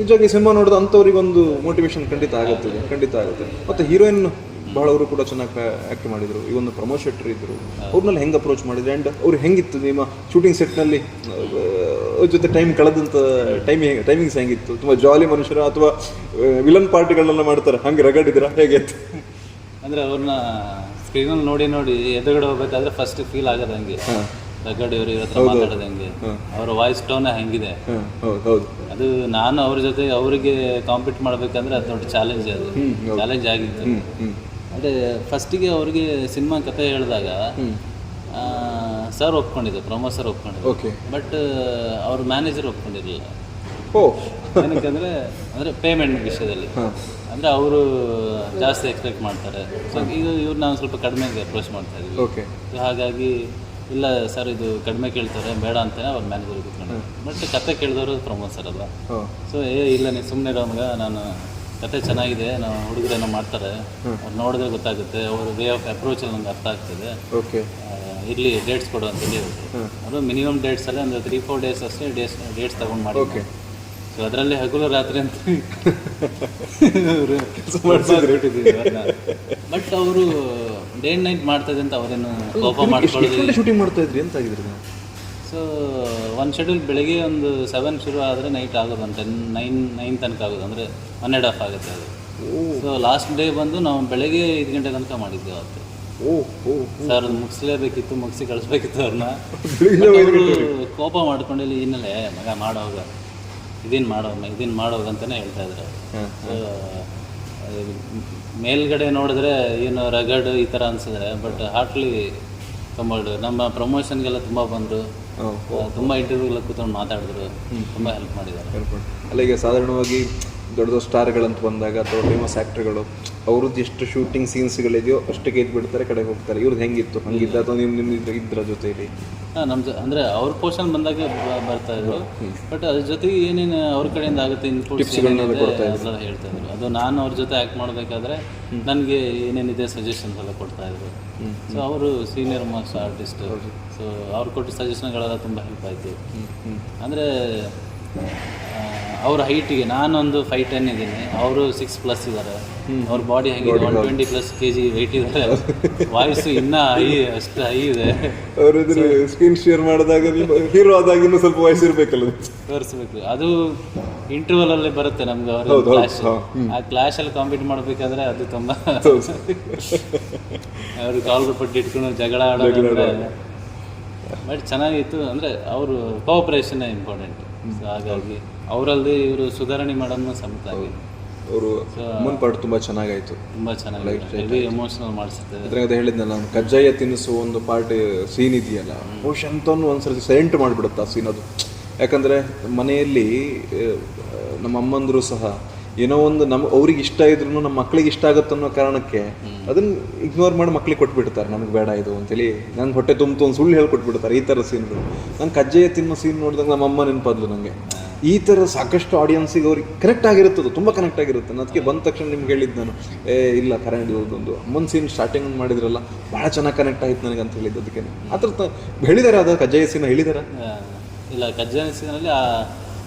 ನಿಜವಾಗಿ ಸಿನಿಮಾ ನೋಡಿದ ಅಂಥವ್ರಿಗೊಂದು ಮೋಟಿವೇಶನ್ ಖಂಡಿತ ಆಗುತ್ತೆ. ಮತ್ತು ಹೀರೋಯಿನ್ ಭಾಳ ಅವರು ಕೂಡ ಚೆನ್ನಾಗಿ ಆ್ಯಕ್ಟ್ ಮಾಡಿದರು. ಈ ಒಂದು ಪ್ರಮೋದ್ ಶೆಟ್ಟಿ ಇದ್ದರು, ಅವ್ರನ್ನೆಲ್ಲ ಹೆಂಗೆ ಅಪ್ರೋಚ್ ಮಾಡಿದ್ರು ಆ್ಯಂಡ್ ಅವ್ರು ಹೆಂಗಿತ್ತು ನಿಮ್ಮ ಶೂಟಿಂಗ್ ಸೆಟ್ನಲ್ಲಿ ಅವ್ರ ಜೊತೆ ಟೈಮ್ ಕಳೆದಂಥ ಟೈಮಿಂಗ್ಸ್ ಹೆಂಗಿತ್ತು? ತುಂಬ ಜಾಲಿ ಮನುಷ್ಯರು ಅಥವಾ ವಿಲನ್ ಪಾರ್ಟಿಗಳನ್ನೆಲ್ಲ ಮಾಡ್ತಾರೆ, ಹಂಗೆ ರಗಡಿದ್ದೀರಾ, ಹೇಗೆ? ಅಂದರೆ ಅವ್ರನ್ನ ಸ್ಕ್ರೀನಲ್ಲಿ ನೋಡಿ ಎದುರುಗಡೆ ಹೋಗ್ಬೇಕಾದ್ರೆ ಫಸ್ಟ್ ಫೀಲ್ ಆಗೋದು ಹಂಗೆ, ರಗಡ್ ಇವರು ಇವ್ರ ಹತ್ರ ಮಾತಾಡೋದು ಹೆಂಗೆ, ಅವರ ವಾಯ್ಸ್ ಟೋನ್ ಹೆಂಗಿದೆ. ಅದು ನಾನು ಅವ್ರ ಜೊತೆ ಅವರಿಗೆ ಕಾಂಪೀಟ್ ಮಾಡ್ಬೇಕಂದ್ರೆ ಅದು ದೊಡ್ಡ ಚಾಲೆಂಜ್ ಆಗಿತ್ತು. ಅದೇ ಫಸ್ಟಿಗೆ ಅವ್ರಿಗೆ ಸಿನಿಮಾ ಕತೆ ಹೇಳಿದಾಗ ಸರ್ ಒಪ್ಕೊಂಡಿದ್ದೆ, ಪ್ರಮೋದ್ ಸರ್ ಒಪ್ಕೊಂಡಿದ್ದೆ. ಬಟ್ ಅವ್ರ ಮ್ಯಾನೇಜರ್ ಒಪ್ಕೊಂಡಿರಲಿಲ್ಲ. ಏನಕ್ಕಂದರೆ ಪೇಮೆಂಟ್ ವಿಷಯದಲ್ಲಿ. ಅಂದರೆ ಅವರು ಜಾಸ್ತಿ ಎಕ್ಸ್ಪೆಕ್ಟ್ ಮಾಡ್ತಾರೆ. ಸೊ ಇವ್ರು ನಾವು ಸ್ವಲ್ಪ ಕಡಿಮೆಗೆ ಅಪ್ರೋಚ್ ಮಾಡ್ತಾ ಇದ್ವಿ. ಹಾಗಾಗಿ ಇಲ್ಲ ಸರ್ ಇದು ಕಡಿಮೆ ಕೇಳ್ತಾರೆ ಬೇಡ ಅಂತಲೇ ಅವ್ರ ಮ್ಯಾನೇಜರ್ ಕೂತ್ಕೊಂಡು. ಬಟ್ ಕತೆ ಕೇಳಿದವರು ಪ್ರಮೋದ್ ಸರ್ ಅಲ್ವಾ. ಸೊ ಇಲ್ಲ ನೀವು ಸುಮ್ಮನೆ ಇರೋ ಮಗ, ನಾನು ಕತೆ ಚೆನ್ನಾಗಿದೆ, ನಾವು ಹುಡುಗರೇನೋ ಮಾಡ್ತಾರೆ, ಅವ್ರು ನೋಡಿದ್ರೆ ಗೊತ್ತಾಗುತ್ತೆ, ಅವ್ರ ವೇ ಆಫ್ ಅಪ್ರೋಚಲ್ಲಿ ನಂಗೆ ಅರ್ಥ ಆಗ್ತದೆ, ಓಕೆ ಇರಲಿ ಡೇಟ್ಸ್ ಕೊಡು ಅಂತೇಳಿ ಹೇಳಿದ್ರು. ಅದು ಮಿನಿಮಮ್ ಡೇಟ್ಸಲ್ಲೇ ಒಂದು 3-4 ಡೇಸ್ ಅಷ್ಟೇ ಡೇಟ್ಸ್ ತೊಗೊಂಡು ಮಾಡಿ. ಓಕೆ ಸೊ ಅದರಲ್ಲಿ ಹಗಲು ರಾತ್ರಿ ಅಂತ ಬಟ್ ಅವರು ಡೇ ಅಂಡ್ ನೈಟ್ ಮಾಡ್ತದೆ ಅಂತ ಅವರೇನು ಕೋಪ ಮಾಡ್ಕೊಳ್ಳೋದು. ಶೂಟಿಂಗ್ ಮಾಡ್ತಾ ಇದ್ರಿ ಅಂತ ಆಗಿದ್ರಿ ನಾವು. ಸೊ ಒಂದು ಶೆಡ್ಯೂಲ್ ಬೆಳಗ್ಗೆ ಒಂದು 7 ಶುರು ಆದರೆ ನೈಟ್ ಆಗೋದು ಒಂದು 9 ತನಕ ಆಗೋದು, ಅಂದರೆ 1.5 ಆಗುತ್ತೆ ಅದು. ಸೊ ಲಾಸ್ಟ್ ಡೇ ಬಂದು ನಾವು ಬೆಳಗ್ಗೆ 5 ಗಂಟೆ ತನಕ ಮಾಡಿದ್ವಿ ಅವತ್ತು. ಸರ್ ಅದು ಮುಗಿಸ್ಲೇಬೇಕಿತ್ತು, ಮುಗಿಸಿ ಕಳಿಸ್ಬೇಕಿತ್ತು ಅವ್ರನ್ನ. ಅವರು ಕೋಪ ಮಾಡ್ಕೊಂಡು ಇಲ್ಲಿ ಹಿನ್ನೆಲೆ ಮಗ ಮಾಡೋವಾಗ ಇದನ್ನು ಮಾಡೋಗ ಅಂತಲೇ ಹೇಳ್ತಾ ಇದ್ರು. ಮೇಲ್ಗಡೆ ನೋಡಿದ್ರೆ ಏನು ರಗಡ್ ಈ ಥರ ಅನ್ಸಿದ್ರೆ, ಬಟ್ ಹಾರ್ಟ್ಲಿ ತುಂಬ ನಮ್ಮ ಪ್ರಮೋಷನ್ಗೆಲ್ಲ ತುಂಬ ಬಂದರು, ತುಂಬ ಇಂಟರ್ವ್ಯೂಗೆಲ್ಲ ಕೂತ್ಕೊಂಡು ಮಾತಾಡಿದ್ರು, ತುಂಬ ಹೆಲ್ಪ್ ಮಾಡಿದ್ದಾರೆ. ಅಲ್ಲ ಈಗ ಸಾಧಾರಣವಾಗಿ ದೊಡ್ಡ ದೊಡ್ಡ ಸ್ಟಾರ್ಗಳಂತ ಬಂದಾಗ ಅಥವಾ ಫೇಮಸ್ ಆ್ಯಕ್ಟರ್ಗಳು ಅವ್ರದ್ದು ಎಷ್ಟು ಶೂಟಿಂಗ್ ಸೀನ್ಸ್ಗಳಿದೆಯೋ ಅಷ್ಟಕ್ಕೆ ಎದ್ದು ಬಿಡ್ತಾರೆ, ಕಡೆಗೆ ಹೋಗ್ತಾರೆ. ಇವ್ರದ್ದು ಹೆಂಗಿತ್ತು ಹಂಗಿದ್ದ ಅಥವಾ ನಿಮ್ಮ ಇದ್ರ ಜೊತೆಯಲ್ಲಿ? ನಮ್ಮ ಅಂದರೆ ಅವ್ರ ಪೋರ್ಷನ್ ಬಂದಾಗ ಬರ್ತಾ ಇದ್ರು, ಬಟ್ ಅದ್ರ ಜೊತೆಗೆ ಏನೇನು ಅವ್ರ ಕಡೆಯಿಂದ ಆಗುತ್ತೆ ಇನ್ಪುಟ್ಸ್ ಎಲ್ಲ ಹೇಳ್ತಾ ಇದ್ರು. ಅದು ನಾನು ಅವ್ರ ಜೊತೆ ಆ್ಯಕ್ಟ್ ಮಾಡಬೇಕಾದ್ರೆ ನನಗೆ ಏನೇನಿದೆ ಸಜೆಷನ್ಸ್ ಎಲ್ಲ ಕೊಡ್ತಾ ಇದ್ರು. ಸೊ ಅವರು ಸೀನಿಯರ್ ಮೋಸ್ಟ್ ಆರ್ಟಿಸ್ಟ್, ಸೊ ಅವ್ರು ಕೊಟ್ಟ ಸಜೆಷನ್ಗಳೆಲ್ಲ ತುಂಬ ಹೆಲ್ಪ್ ಆಯಿತು. ಅಂದರೆ ಅವ್ರ ಹೈಟಿಗೆ ನಾನೊಂದು 5'10" ಇದ್ದೀನಿ, ಅವರು 6+ ಇದ್ದಾರೆ. ಅವ್ರ ಬಾಡಿ ಹೆಂಗಿದೆ 120+ kg ವೆಯ್ಟ್ ಇದ್ದಾರೆ, ವಾಯ್ಸು ಇನ್ನೂ ಅಷ್ಟು ಹೈ ಇದೆ. ಅವರು ಸ್ಕ್ರೀನ್ ಶೇರ್ ಮಾಡಿದಾಗ ಹೀರೋ ಆದಾಗ ಇನ್ನೂ ಸ್ವಲ್ಪ ವಾಯ್ಸ್ ಇರಬೇಕಲ್ಲ, ತೋರಿಸ್ಬೇಕು. ಅದು ಇಂಟರ್ವಲಲ್ಲೇ ಬರುತ್ತೆ ನಮ್ಗೆ ಅವ್ರ ಕ್ಲಾಶ್. ಆ ಕ್ಲಾಶಲ್ಲಿ ಕಾಂಪೀಟ್ ಮಾಡಬೇಕಾದ್ರೆ ಅದು ತುಂಬ ಅವರು ಕಾಲ್ ಪಟ್ಟು ಇಟ್ಕೊಂಡು ಜಗಳ ಆಡೋದು. ಬಟ್ ಚೆನ್ನಾಗಿತ್ತು, ಅಂದರೆ ಅವರು ಕೋಆಪ್ರೇಷನ್ ಇಂಪಾರ್ಟೆಂಟ್. ಸೊ ಹಾಗಾಗಿ ಅವರಲ್ಲಿ ಇವರು ಸುಧಾರಣೆ ಮಾಡೋದನ್ನು ಸಮೇತ ಅವರು ಅಮ್ಮನ ಪಾಠ ತುಂಬ ಚೆನ್ನಾಗಾಯಿತು, ತುಂಬ ಚೆನ್ನಾಗಿ ಎಮೋಷನಲ್ ಮಾಡಿಸುತ್ತೆ. ಅದ್ರಾಗ ಹೇಳಿದ್ನಲ್ಲ ನಾನು ಕಜ್ಜಾಯ ತಿನ್ನಿಸುವ ಒಂದು ಪಾರ್ಟ್ ಸೀನ್ ಇದೆಯಲ್ಲ, ಅಂತನೂ ಒಂದ್ಸರ್ತಿ ಸೈಲೆಂಟ್ ಮಾಡಿಬಿಡುತ್ತೆ ಆ ಸೀನ್. ಅದು ಯಾಕಂದರೆ ಮನೆಯಲ್ಲಿ ನಮ್ಮ ಅಮ್ಮಂದರು ಸಹ ಏನೋ ಒಂದು ಅವ್ರಿಗೆ ಇಷ್ಟ ಇದ್ರು ನಮ್ಮ ಮಕ್ಳಿಗೆ ಇಷ್ಟ ಆಗುತ್ತೆ ಅನ್ನೋ ಕಾರಣಕ್ಕೆ ಅದನ್ನು ಇಗ್ನೋರ್ ಮಾಡಿ ಮಕ್ಳಿಗೆ ಕೊಟ್ಬಿಡ್ತಾರೆ, ನಮಗೆ ಬೇಡ ಇದು ಅಂತೇಳಿ. ನಂಗೆ ಹೊಟ್ಟೆ ತುಂಬ ಒಂದು ಸುಳ್ಳು ಹೇಳ್ಕೊಟ್ಬಿಡ್ತಾರೆ. ಈ ಥರ ಸೀನ್ಗಳು ನಂಗೆ ಕಜ್ಜಾಯ ತಿನ್ನೋ ಸೀನ್ ನೋಡಿದಾಗ ನಮ್ಮ ಅಮ್ಮ ನೆನಪಾದ್ಲು ನನಗೆ. ಈ ಥರ ಸಾಕಷ್ಟು ಆಡಿಯನ್ಸಿಗೆ ಅವ್ರಿಗೆ ಕನೆಕ್ಟ್ ಆಗಿರುತ್ತದೆ, ತುಂಬ ಕನೆಕ್ಟ್ ಆಗಿರುತ್ತೆ. ಅದಕ್ಕೆ ಬಂದ ತಕ್ಷಣ ನಿಮ್ಗೆ ಹೇಳಿದ್ದು ನಾನು, ಇಲ್ಲ ಕರೆಂಟ್ ಒಂದು ಅಮ್ಮನ ಸೀನ್ ಸ್ಟಾರ್ಟಿಂಗ್ ಮಾಡಿದ್ರಲ್ಲ ಭಾಳ ಚೆನ್ನಾಗಿ ಕನೆಕ್ಟ್ ಆಯ್ತು ನನಗೆ ಅಂತ ಹೇಳಿದ್ದು. ಅದಕ್ಕೆ ಆ ಥರ ಹೇಳಿದಾರೆ, ಅದು ಕಜ್ಜಾಯ ಸೀನ ಹೇಳಿದಾರೆ? ಇಲ್ಲ, ಕಜ್ಜಾಯ ಸೀನಲ್ಲಿ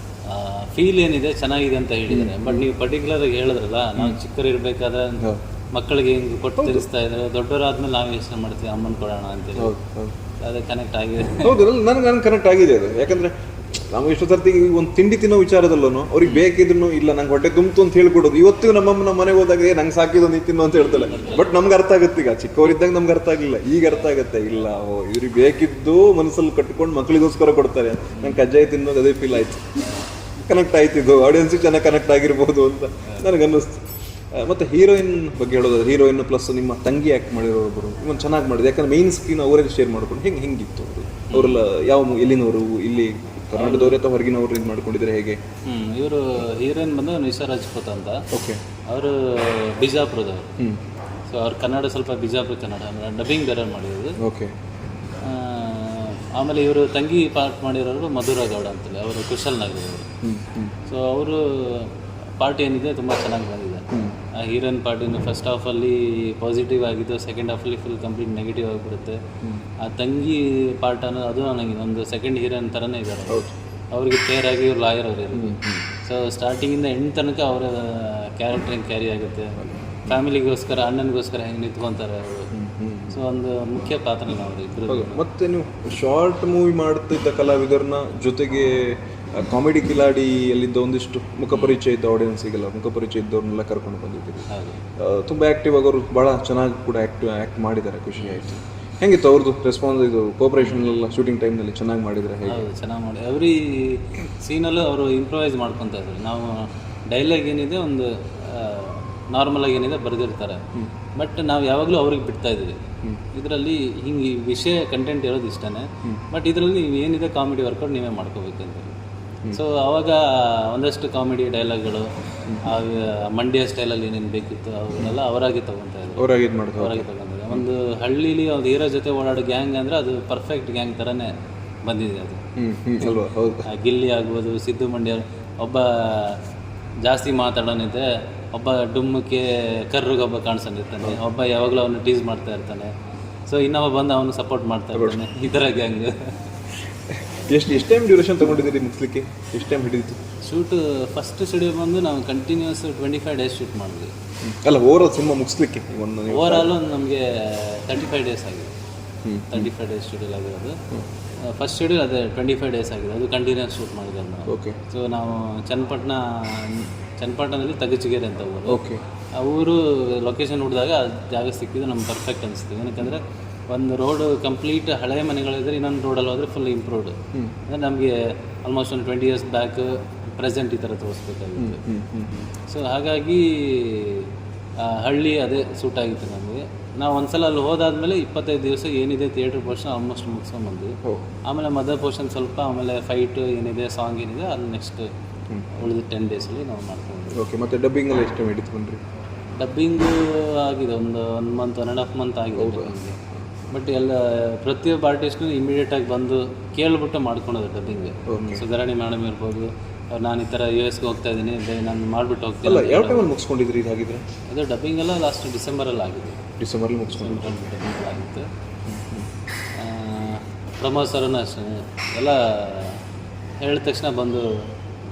ಫೀಲ್ ಏನಿದೆ ಚೆನ್ನಾಗಿದೆ ಅಂತ ಹೇಳಿದ್ದಾರೆ. ಬಟ್ ನೀವು ಪರ್ಟಿಕ್ಯುಲರ್ ಆಗಿ ಹೇಳಿದ್ರಲ್ಲ, ನಾವು ಚಿಕ್ಕರಿರ್ಬೇಕಾದ್ರೆ ಮಕ್ಕಳಿಗೆ ಹಿಂಗೆ ಕೊಟ್ಟು ತಿರ್ಸ್ತಾ ಇದ್ದಾರೆ, ದೊಡ್ಡವರಾದ್ಮೇಲೆ ನಾವು ಯೋಚನೆ ಮಾಡ್ತೀವಿ ಅಮ್ಮನ ಕೊಡೋಣ ಅಂತೇಳಿ. ಅದು ಕನೆಕ್ಟ್ ಆಗಿದೆ. ಹೌದು, ನನಗೆ ಕನೆಕ್ಟ್ ಆಗಿದೆ ಅದು. ಯಾಕಂದರೆ ನಾವು ಎಷ್ಟೋ ಸರ್ತಿ ಒಂದು ತಿಂಡಿ ತಿನ್ನೋ ವಿಚಾರದಲ್ಲೂ ಅವ್ರಿಗೆ ಬೇಕಿದ್ರು ಇಲ್ಲ ನಂಗೆ ಹೊಟ್ಟೆ ತುಂಬಿತು ಅಂತ ಹೇಳ್ಕೊಡೋದು. ಇವತ್ತಿಗೂ ನಮ್ಮಮ್ಮ ನಮ್ಮ ಮನೆಗೆ ಹೋದಾಗ ನಂಗೆ ಸಾಕಿದ್ದು ನೀ ತಿನ್ನು ಅಂತ ಹೇಳ್ತಾಳೆ. ಬಟ್ ನಮ್ಗೆ ಅರ್ಥ ಆಗುತ್ತೆ, ಈಗ ಚಿಕ್ಕವರಿದ್ದಾಗ ನಮ್ಗೆ ಅರ್ಥ ಆಗಲಿಲ್ಲ, ಈಗ ಅರ್ಥ ಆಗುತ್ತೆ. ಇಲ್ಲ ಇವ್ರಿಗೆ ಬೇಕಿದ್ದು ಮನಸ್ಸಲ್ಲಿ ಕಟ್ಕೊಂಡು ಮಕ್ಕಳಿಗೋಸ್ಕರ ಕೊಡ್ತಾರೆ. ನಂಗೆ ಕಜ್ಜಾಯ ತಿನ್ನೋದು ಅದೇ ಫೀಲ್ ಆಯಿತು, ಕನೆಕ್ಟ್ ಆಯ್ತಿದ್ದು, ಆಡಿಯನ್ಸಿಗೆ ಚೆನ್ನಾಗಿ ಕನೆಕ್ಟ್ ಆಗಿರ್ಬೋದು ಅಂತ ನನಗನ್ನಿಸ್ತು. ಮತ್ತು ಹೀರೋಯಿನ್ ಬಗ್ಗೆ ಹೇಳೋದಾದ್ರೆ, ಹೀರೋಯಿನ್ ಪ್ಲಸ್ ನಿಮ್ಮ ತಂಗಿ ಆ್ಯಕ್ಟ್ ಮಾಡಿರೋ ಒಬ್ಬರು ಇವನು ಚೆನ್ನಾಗಿ ಮಾಡಿದೆ. ಯಾಕಂದ್ರೆ ಮೇನ್ ಸ್ಕ್ರೀನ್ ಅವರೇ ಶೇರ್ ಮಾಡ್ಕೊಂಡು ಹೆಂಗಿತ್ತು ಅವರು? ಅವರೆಲ್ಲ ಯಾವ ಎಲ್ಲಿನವರು, ಇಲ್ಲಿ ಕರ್ನಾಟಕದವ್ರೆ ಅಥವಾ ಹೊರಗಿನವ್ರು ಇದು ಮಾಡ್ಕೊಂಡಿದ್ರೆ ಹೇಗೆ? ಇವರು ಹೀರೋಯಿನ್ ಬಂದು ನಿಶಾ ರಾಜ್ಪೂತ್ ಅಂತ. ಓಕೆ. ಅವರು ಬಿಜಾಪುರದವರು. ಸೊ ಅವ್ರು ಕನ್ನಡ ಸ್ವಲ್ಪ ಬಿಜಾಪುರ ಕನ್ನಡ ಡಬ್ಬಿಂಗ್ ಬೇರೆ ಮಾಡಿರೋದು. ಓಕೆ. ಆಮೇಲೆ ಇವರು ತಂಗಿ ಪಾರ್ಟ್ ಮಾಡಿರೋರು ಮಧುರಾ ಗೌಡ ಅಂತೇಳಿ, ಅವರು ಕುಶಲ್ನಗರವರು. ಸೊ ಅವರು ಪಾರ್ಟ್ ಏನಿದೆ ತುಂಬ ಚೆನ್ನಾಗಿ ಬಂದಿದೆ. ಆ ಹೀರೋಯಿನ್ ಪಾರ್ಟಿನ ಫಸ್ಟ್ ಹಾಫಲ್ಲಿ ಪಾಸಿಟಿವ್ ಆಗಿದ್ದು, ಸೆಕೆಂಡ್ ಹಾಫಲ್ಲಿ ಫುಲ್ ಕಂಪ್ಲೀಟ್ ನೆಗೆಟಿವ್ ಆಗಿಬಿಡುತ್ತೆ. ಆ ತಂಗಿ ಪಾರ್ಟ್ ಅನ್ನೋದು ಅದು ನನಗೆ ಒಂದು ಸೆಕೆಂಡ್ ಹೀರೋಯಿನ್ ಥರನೇ ಇದ್ದಾರೆ. ಅವ್ರಿಗೆ ಪೇರ್ ಆಗಿ ಇವ್ರು ಲಾಯರ್ ಅವರು ಇರೋದು. ಸೊ ಸ್ಟಾರ್ಟಿಂಗಿಂದ ಎಂಡ್ ತನಕ ಅವರ ಕ್ಯಾರೆಕ್ಟರ್ ಹೆಂಗೆ ಕ್ಯಾರಿ ಆಗುತ್ತೆ, ಫ್ಯಾಮಿಲಿಗೋಸ್ಕರ ಅಣ್ಣನಿಗೋಸ್ಕರ ಹೆಂಗೆ ನಿಂತ್ಕೊತಾರೆ ಅವರು. ಸೊ ಒಂದು ಮುಖ್ಯ ಪಾತ್ರನೇ ಅವರು ಇಬ್ಬರು. ಮತ್ತು ನೀವು ಶಾರ್ಟ್ ಮೂವಿ ಮಾಡ್ತಿದ್ದ ಕಲಾವಿದರನ್ನ ಜೊತೆಗೆ ಕಾಮಿಡಿ ಕಿಲಾಡಿಯಲ್ಲಿದ್ದ ಒಂದಿಷ್ಟು ಮುಖಪರಿಚಯ ಇದ್ದ ಆಡಿಯನ್ಸಿಗೆಲ್ಲ ಮುಖಪರಿಚಯ ಇದ್ದವ್ರನ್ನೆಲ್ಲ ಕರ್ಕೊಂಡು ಬಂದಿದ್ದೀವಿ. ತುಂಬ ಆ್ಯಕ್ಟಿವ್ ಆಗೋರು ಭಾಳ ಚೆನ್ನಾಗಿ ಕೂಡ ಆ್ಯಕ್ಟ್ ಮಾಡಿದ್ದಾರೆ, ಖುಷಿ ಆಯಿತು. ಹೆಂಗಿತ್ತು ಅವ್ರದ್ದು ರೆಸ್ಪಾನ್ಸ್? ಇದು ಕೋಪರೇಷನ್ ಎಲ್ಲ ಶೂಟಿಂಗ್ ಟೈಮ್ನಲ್ಲಿ ಚೆನ್ನಾಗಿ ಮಾಡಿದರೆ? ಹೌದು, ಚೆನ್ನಾಗಿ ಮಾಡಿ. ಎವ್ರಿ ಸೀನಲ್ಲೂ ಅವರು ಇಂಪ್ರೂವೈಸ್ ಮಾಡ್ಕೊತಾ ಇದ್ರು. ನಾವು ಡೈಲಾಗ್ ಏನಿದೆ ಒಂದು ನಾರ್ಮಲಾಗಿ ಏನಿದೆ ಬರೆದಿರ್ತಾರೆ, ಬಟ್ ನಾವು ಯಾವಾಗಲೂ ಅವ್ರಿಗೆ ಬಿಡ್ತಾ ಇದ್ದೀವಿ. ಇದರಲ್ಲಿ ಹಿಂಗೆ ವಿಷಯ ಕಂಟೆಂಟ್ ಇರೋದು ಇಷ್ಟನೇ, ಬಟ್ ಇದರಲ್ಲಿ ಏನಿದೆ ಕಾಮಿಡಿ ವರ್ಕೌಟ್ ನೀವೇ ಮಾಡ್ಕೋಬೇಕಂತ. ಸೊ ಆವಾಗ ಒಂದಷ್ಟು ಕಾಮಿಡಿ ಡೈಲಾಗ್ಗಳು, ಮಂಡ್ಯ ಸ್ಟೈಲಲ್ಲಿ ಏನೇನು ಬೇಕಿತ್ತು ಅವನ್ನೆಲ್ಲ ಅವರಾಗಿ ತೊಗೊತಾ ಇದ್ರು. ಅವರಾಗಿ ತೊಗೊಂಡಿದ್ರು. ಒಂದು ಹಳ್ಳಿಲಿ ಒಂದು ಹೀರೋ ಜೊತೆ ಓಡಾಡೋ ಗ್ಯಾಂಗ್ ಅಂದರೆ ಅದು ಪರ್ಫೆಕ್ಟ್ ಗ್ಯಾಂಗ್ ಥರನೇ ಬಂದಿದೆ ಅದು. ಅಲ್ವಾ? ಹೌದು. ಗಿಲ್ಲಿ ಆಗ್ಬೋದು, ಸಿದ್ದು ಮಂಡ್ಯ, ಒಬ್ಬ ಜಾಸ್ತಿ ಮಾತಾಡೋನಿದೆ, ಒಬ್ಬ ಡುಮ್ಮಕ್ಕೆ ಕರ್ರಿಗೊಬ್ಬ ಕಾಣಿಸ್ಕೊಂಡಿರ್ತಾನೆ, ಒಬ್ಬ ಯಾವಾಗಲೂ ಅವನು ಟೀಸ್ ಮಾಡ್ತಾ ಇರ್ತಾನೆ, ಸೊ ಇನ್ನೊಬ್ಬ ಬಂದು ಅವನು ಸಪೋರ್ಟ್ ಮಾಡ್ತಾ ಇರ್ತಾನೆ, ಈ ಥರ ಗ್ಯಾಂಗ್. ಎಷ್ಟು ಟೈಮ್ ಡ್ಯೂರೇಷನ್ ತೊಗೊಂಡಿದ್ದೀರಿ ಮುಗಿಸ್ಲಿಕ್ಕೆ? ಎಷ್ಟು ಟೈಮ್ ಹಿಡಿದಿತ್ತು ಶೂಟ್? ಫಸ್ಟ್ ಸ್ಟುಡಿಯೋ ಬಂದು ನಾವು ಕಂಟಿನ್ಯೂಸ್ 25 ಡೇಸ್ ಶೂಟ್ ಮಾಡಿದ್ವಿ. ಅಲ್ಲ, ಓವರಾಲ್ ಸಿನಿಮಾ ಮುಗಿಸ್ಲಿಕ್ಕೆ ಒಂದು ಓವರಾಲ್ ನಮಗೆ 35 ಡೇಸ್ ಆಗಿದೆ. 35 ಡೇಸ್ ಶೆಡ್ಯೂಲ್ ಆಗಿರೋದು. ಫಸ್ಟ್ ಶೆಡ್ಯೂಲ್ ಅದೇ 25 ಡೇಸ್ ಆಗಿದೆ, ಅದು ಕಂಟಿನ್ಯೂಸ್ ಶೂಟ್ ಮಾಡಿರೋದು ನಾವು. ಓಕೆ. ಸೊ ನಾವು ಚನ್ನಪಟ್ಟಣದಲ್ಲಿ ತಗಚಿಗೆರೆ ಅಂತ ಊರು. ಓಕೆ. ಆ ಊರು ಲೊಕೇಶನ್ ಹುಡಿದಾಗ ಜಾಗ ಸಿಕ್ಕಿದ್ದು ನಮ್ಗೆ ಪರ್ಫೆಕ್ಟ್ ಅನಿಸ್ತು. ಏನಕ್ಕಂದರೆ ಒಂದು ರೋಡು ಕಂಪ್ಲೀಟ್ ಹಳೆಯ ಮನೆಗಳಿದ್ರೆ ಇನ್ನೊಂದು ರೋಡಲ್ಲಿ ಹೋದರೆ ಫುಲ್ ಇಂಪ್ರೂವ್ಡ್. ಅಂದರೆ ನಮಗೆ ಆಲ್ಮೋಸ್ಟ್ ಒಂದು 20 ಇಯರ್ಸ್ ಬ್ಯಾಕ್ ಪ್ರೆಸೆಂಟ್ ಈ ಥರ ತೋರಿಸ್ಬೇಕಾಗಿತ್ತು. ಸೊ ಹಾಗಾಗಿ ಹಳ್ಳಿ ಅದೇ ಸೂಟ್ ಆಗಿತ್ತು ನಮಗೆ. ನಾವು ಒಂದ್ಸಲ ಅಲ್ಲಿ ಹೋದಾದ್ಮೇಲೆ 25 ದಿವಸ ಏನಿದೆ ಥಿಯೇಟ್ರ್ ಪೋರ್ಷನ್ ಆಲ್ಮೋಸ್ಟ್ ಮುಗಿಸ್ಕೊಂಡ್ಬಂದ್ವಿ. ಆಮೇಲೆ ಮದರ್ ಪೋರ್ಷನ್ ಸ್ವಲ್ಪ, ಆಮೇಲೆ ಫೈಟ್ ಏನಿದೆ, ಸಾಂಗ್ ಏನಿದೆ ಅದು ನೆಕ್ಸ್ಟ್ ಉಳಿದ 10 ಡೇಸಲ್ಲಿ ನಾವು ಮಾಡ್ಕೊಂಡ್ವಿ. ಓಕೆ. ಮತ್ತು ಡಬ್ಬಿಂಗಲ್ಲಿ ಎಷ್ಟು ಟೈಮ್ ಹಿಡಿದುಕೊಂಡ್ರಿ? ಡಬ್ಬಿಂಗು ಆಗಿದೆ ಒಂದು 1 ಮಂತ್ 1.5 ಮಂತ್ ಆಗಿದೆ ಡಬ್ಬಿಂಗ್ಗೆ. ಬಟ್ ಎಲ್ಲ ಪ್ರತಿಯೊಬ್ಬ ಆರ್ಟಿಸ್ಟ್ನು ಇಮಿಡಿಯೇಟಾಗಿ ಬಂದು ಕೇಳ್ಬಿಟ್ಟು ಮಾಡ್ಕೊಳೋದು ಡಬ್ಬಿಂಗ್ಗೆ. ಸುಧಾರಣೆ ಮೇಡಮ್ ಇರ್ಬೋದು, ನಾನು ಈ ಥರ US ಹೋಗ್ತಾ ಇದ್ದೀನಿ, ನಾನು ಮಾಡಿಬಿಟ್ಟು ಹೋಗ್ತೀನಿ. ಯಾವ ಟೈಮಲ್ಲಿ ಮುಗಿಸ್ಕೊಂಡಿದ್ರಿ ಇದಾಗಿದ್ರೆ? ಅದು ಡಬ್ಬಿಂಗ್ ಎಲ್ಲ ಲಾಸ್ಟ್ ಡಿಸೆಂಬರಲ್ಲಿ ಆಗಿದೆ. ಡಿಸೆಂಬರಲ್ಲಿ ಮುಗಿಸ್ಕೊಂಡು ಆಗಿತ್ತು. ಪ್ರಮೋದ್ ಸರ್ನು ಅಷ್ಟೇ ಎಲ್ಲ ಹೇಳಿದ ತಕ್ಷಣ ಬಂದು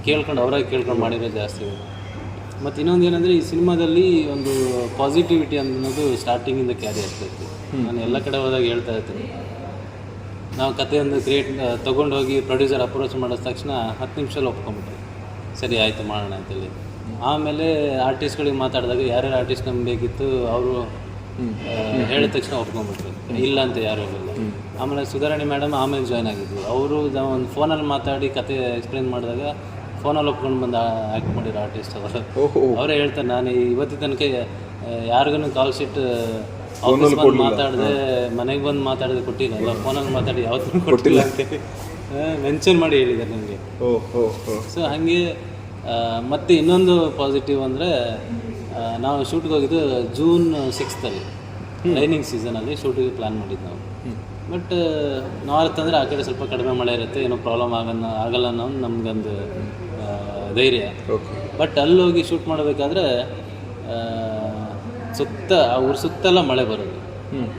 ಕೇಳ್ಕೊಂಡು ಅವರಾಗಿ ಕೇಳ್ಕೊಂಡು ಮಾಡಿರೋ ಜಾಸ್ತಿ. ಮತ್ತು ಇನ್ನೊಂದು ಏನಂದರೆ ಈ ಸಿನಿಮಾದಲ್ಲಿ ಒಂದು ಪಾಸಿಟಿವಿಟಿ ಅನ್ನೋದು ಸ್ಟಾರ್ಟಿಂಗಿಂದ ಕ್ಯಾರಿ ಆಗ್ತಾಯಿತ್ತು. ನಾನು ಎಲ್ಲ ಕಡೆ ಹೋದಾಗ ಹೇಳ್ತಾ ಇರ್ತೀನಿ, ನಾವು ಕಥೆಯೊಂದು ತೊಗೊಂಡೋಗಿ ಪ್ರೊಡ್ಯೂಸರ್ ಅಪ್ರೋಚ್ ಮಾಡಿದ ತಕ್ಷಣ 10 ನಿಮಿಷದಲ್ಲಿ ಒಪ್ಕೊಂಬಿಟ್ರು, ಸರಿ ಆಯಿತು ಮಾಡೋಣ ಅಂತೇಳಿ. ಆಮೇಲೆ ಆರ್ಟಿಸ್ಟ್ಗಳಿಗೆ ಮಾತಾಡಿದಾಗ ಯಾರ್ಯಾರು ಆರ್ಟಿಸ್ಟ್ ನಮ್ಗೆ ಬೇಕಿತ್ತು ಅವರು ಹೇಳಿದ ತಕ್ಷಣ ಒಪ್ಕೊಂಡ್ಬಿಟ್ರು, ಇಲ್ಲ ಅಂತ ಯಾರು ಹೇಳಿಲ್ಲ. ಆಮೇಲೆ ಸುಧಾರಣೆ ಮೇಡಮ್ ಆಮೇಲೆ ಜಾಯ್ನ್ ಆಗಿದ್ದರು. ಅವರು ಒಂದು ಫೋನಲ್ಲಿ ಮಾತಾಡಿ ಕತೆ ಎಕ್ಸ್ಪ್ಲೇನ್ ಮಾಡಿದಾಗ ಫೋನಲ್ಲಿ ಒಪ್ಕೊಂಡು ಬಂದು ಆ್ಯಕ್ಟ್ ಮಾಡಿರೋ ಆರ್ಟಿಸ್ಟ್ ಅವರು. ಅವರೇ ಹೇಳ್ತಾರೆ, ನಾನು ಇವತ್ತಿನ ತನಕ ಯಾರಿಗೂ ಕಾಲ್ ಶೀಟ್ ಆಫೀಸ್ ಬಂದು ಮಾತಾಡಿದೆ, ಮನೆಗೆ ಬಂದು ಮಾತಾಡಿದೆ ಕೊಟ್ಟಿಲ್ಲ, ಎಲ್ಲ ಫೋನಲ್ಲಿ ಮಾತಾಡಿ ಯಾವತ್ತೂ ಕೊಟ್ಟಿಲ್ಲ ಅಂತೇಳಿ ಮೆನ್ಷನ್ ಮಾಡಿ ಹೇಳಿದ್ದಾರೆ ನನಗೆ. ಸೊ ಹಾಗೆ ಮತ್ತು ಇನ್ನೊಂದು ಪಾಸಿಟಿವ್ ಅಂದರೆ ನಾವು ಶೂಟ್ಗೆ ಹೋಗಿದ್ದು June 6 ರೈನಿಂಗ್ ಸೀಸನಲ್ಲಿ ಶೂಟಿಗೆ ಪ್ಲ್ಯಾನ್ ಮಾಡಿದ್ದು ನಾವು. ಬಟ್ ನಾರ್ತ್ ಅಂದರೆ ಆ ಕಡೆ ಸ್ವಲ್ಪ ಕಡಿಮೆ ಮಳೆ ಇರುತ್ತೆ, ಏನೋ ಪ್ರಾಬ್ಲಮ್ ಆಗಲ್ಲ ಅನ್ನೋ ನಮಗೊಂದು ಧೈರ್ಯ. ಬಟ್ ಅಲ್ಲಿ ಹೋಗಿ ಶೂಟ್ ಮಾಡಬೇಕಾದ್ರೆ ಸುತ್ತ ಆ ಊರು ಸುತ್ತೆಲ್ಲ ಮಳೆ ಬರೋದು,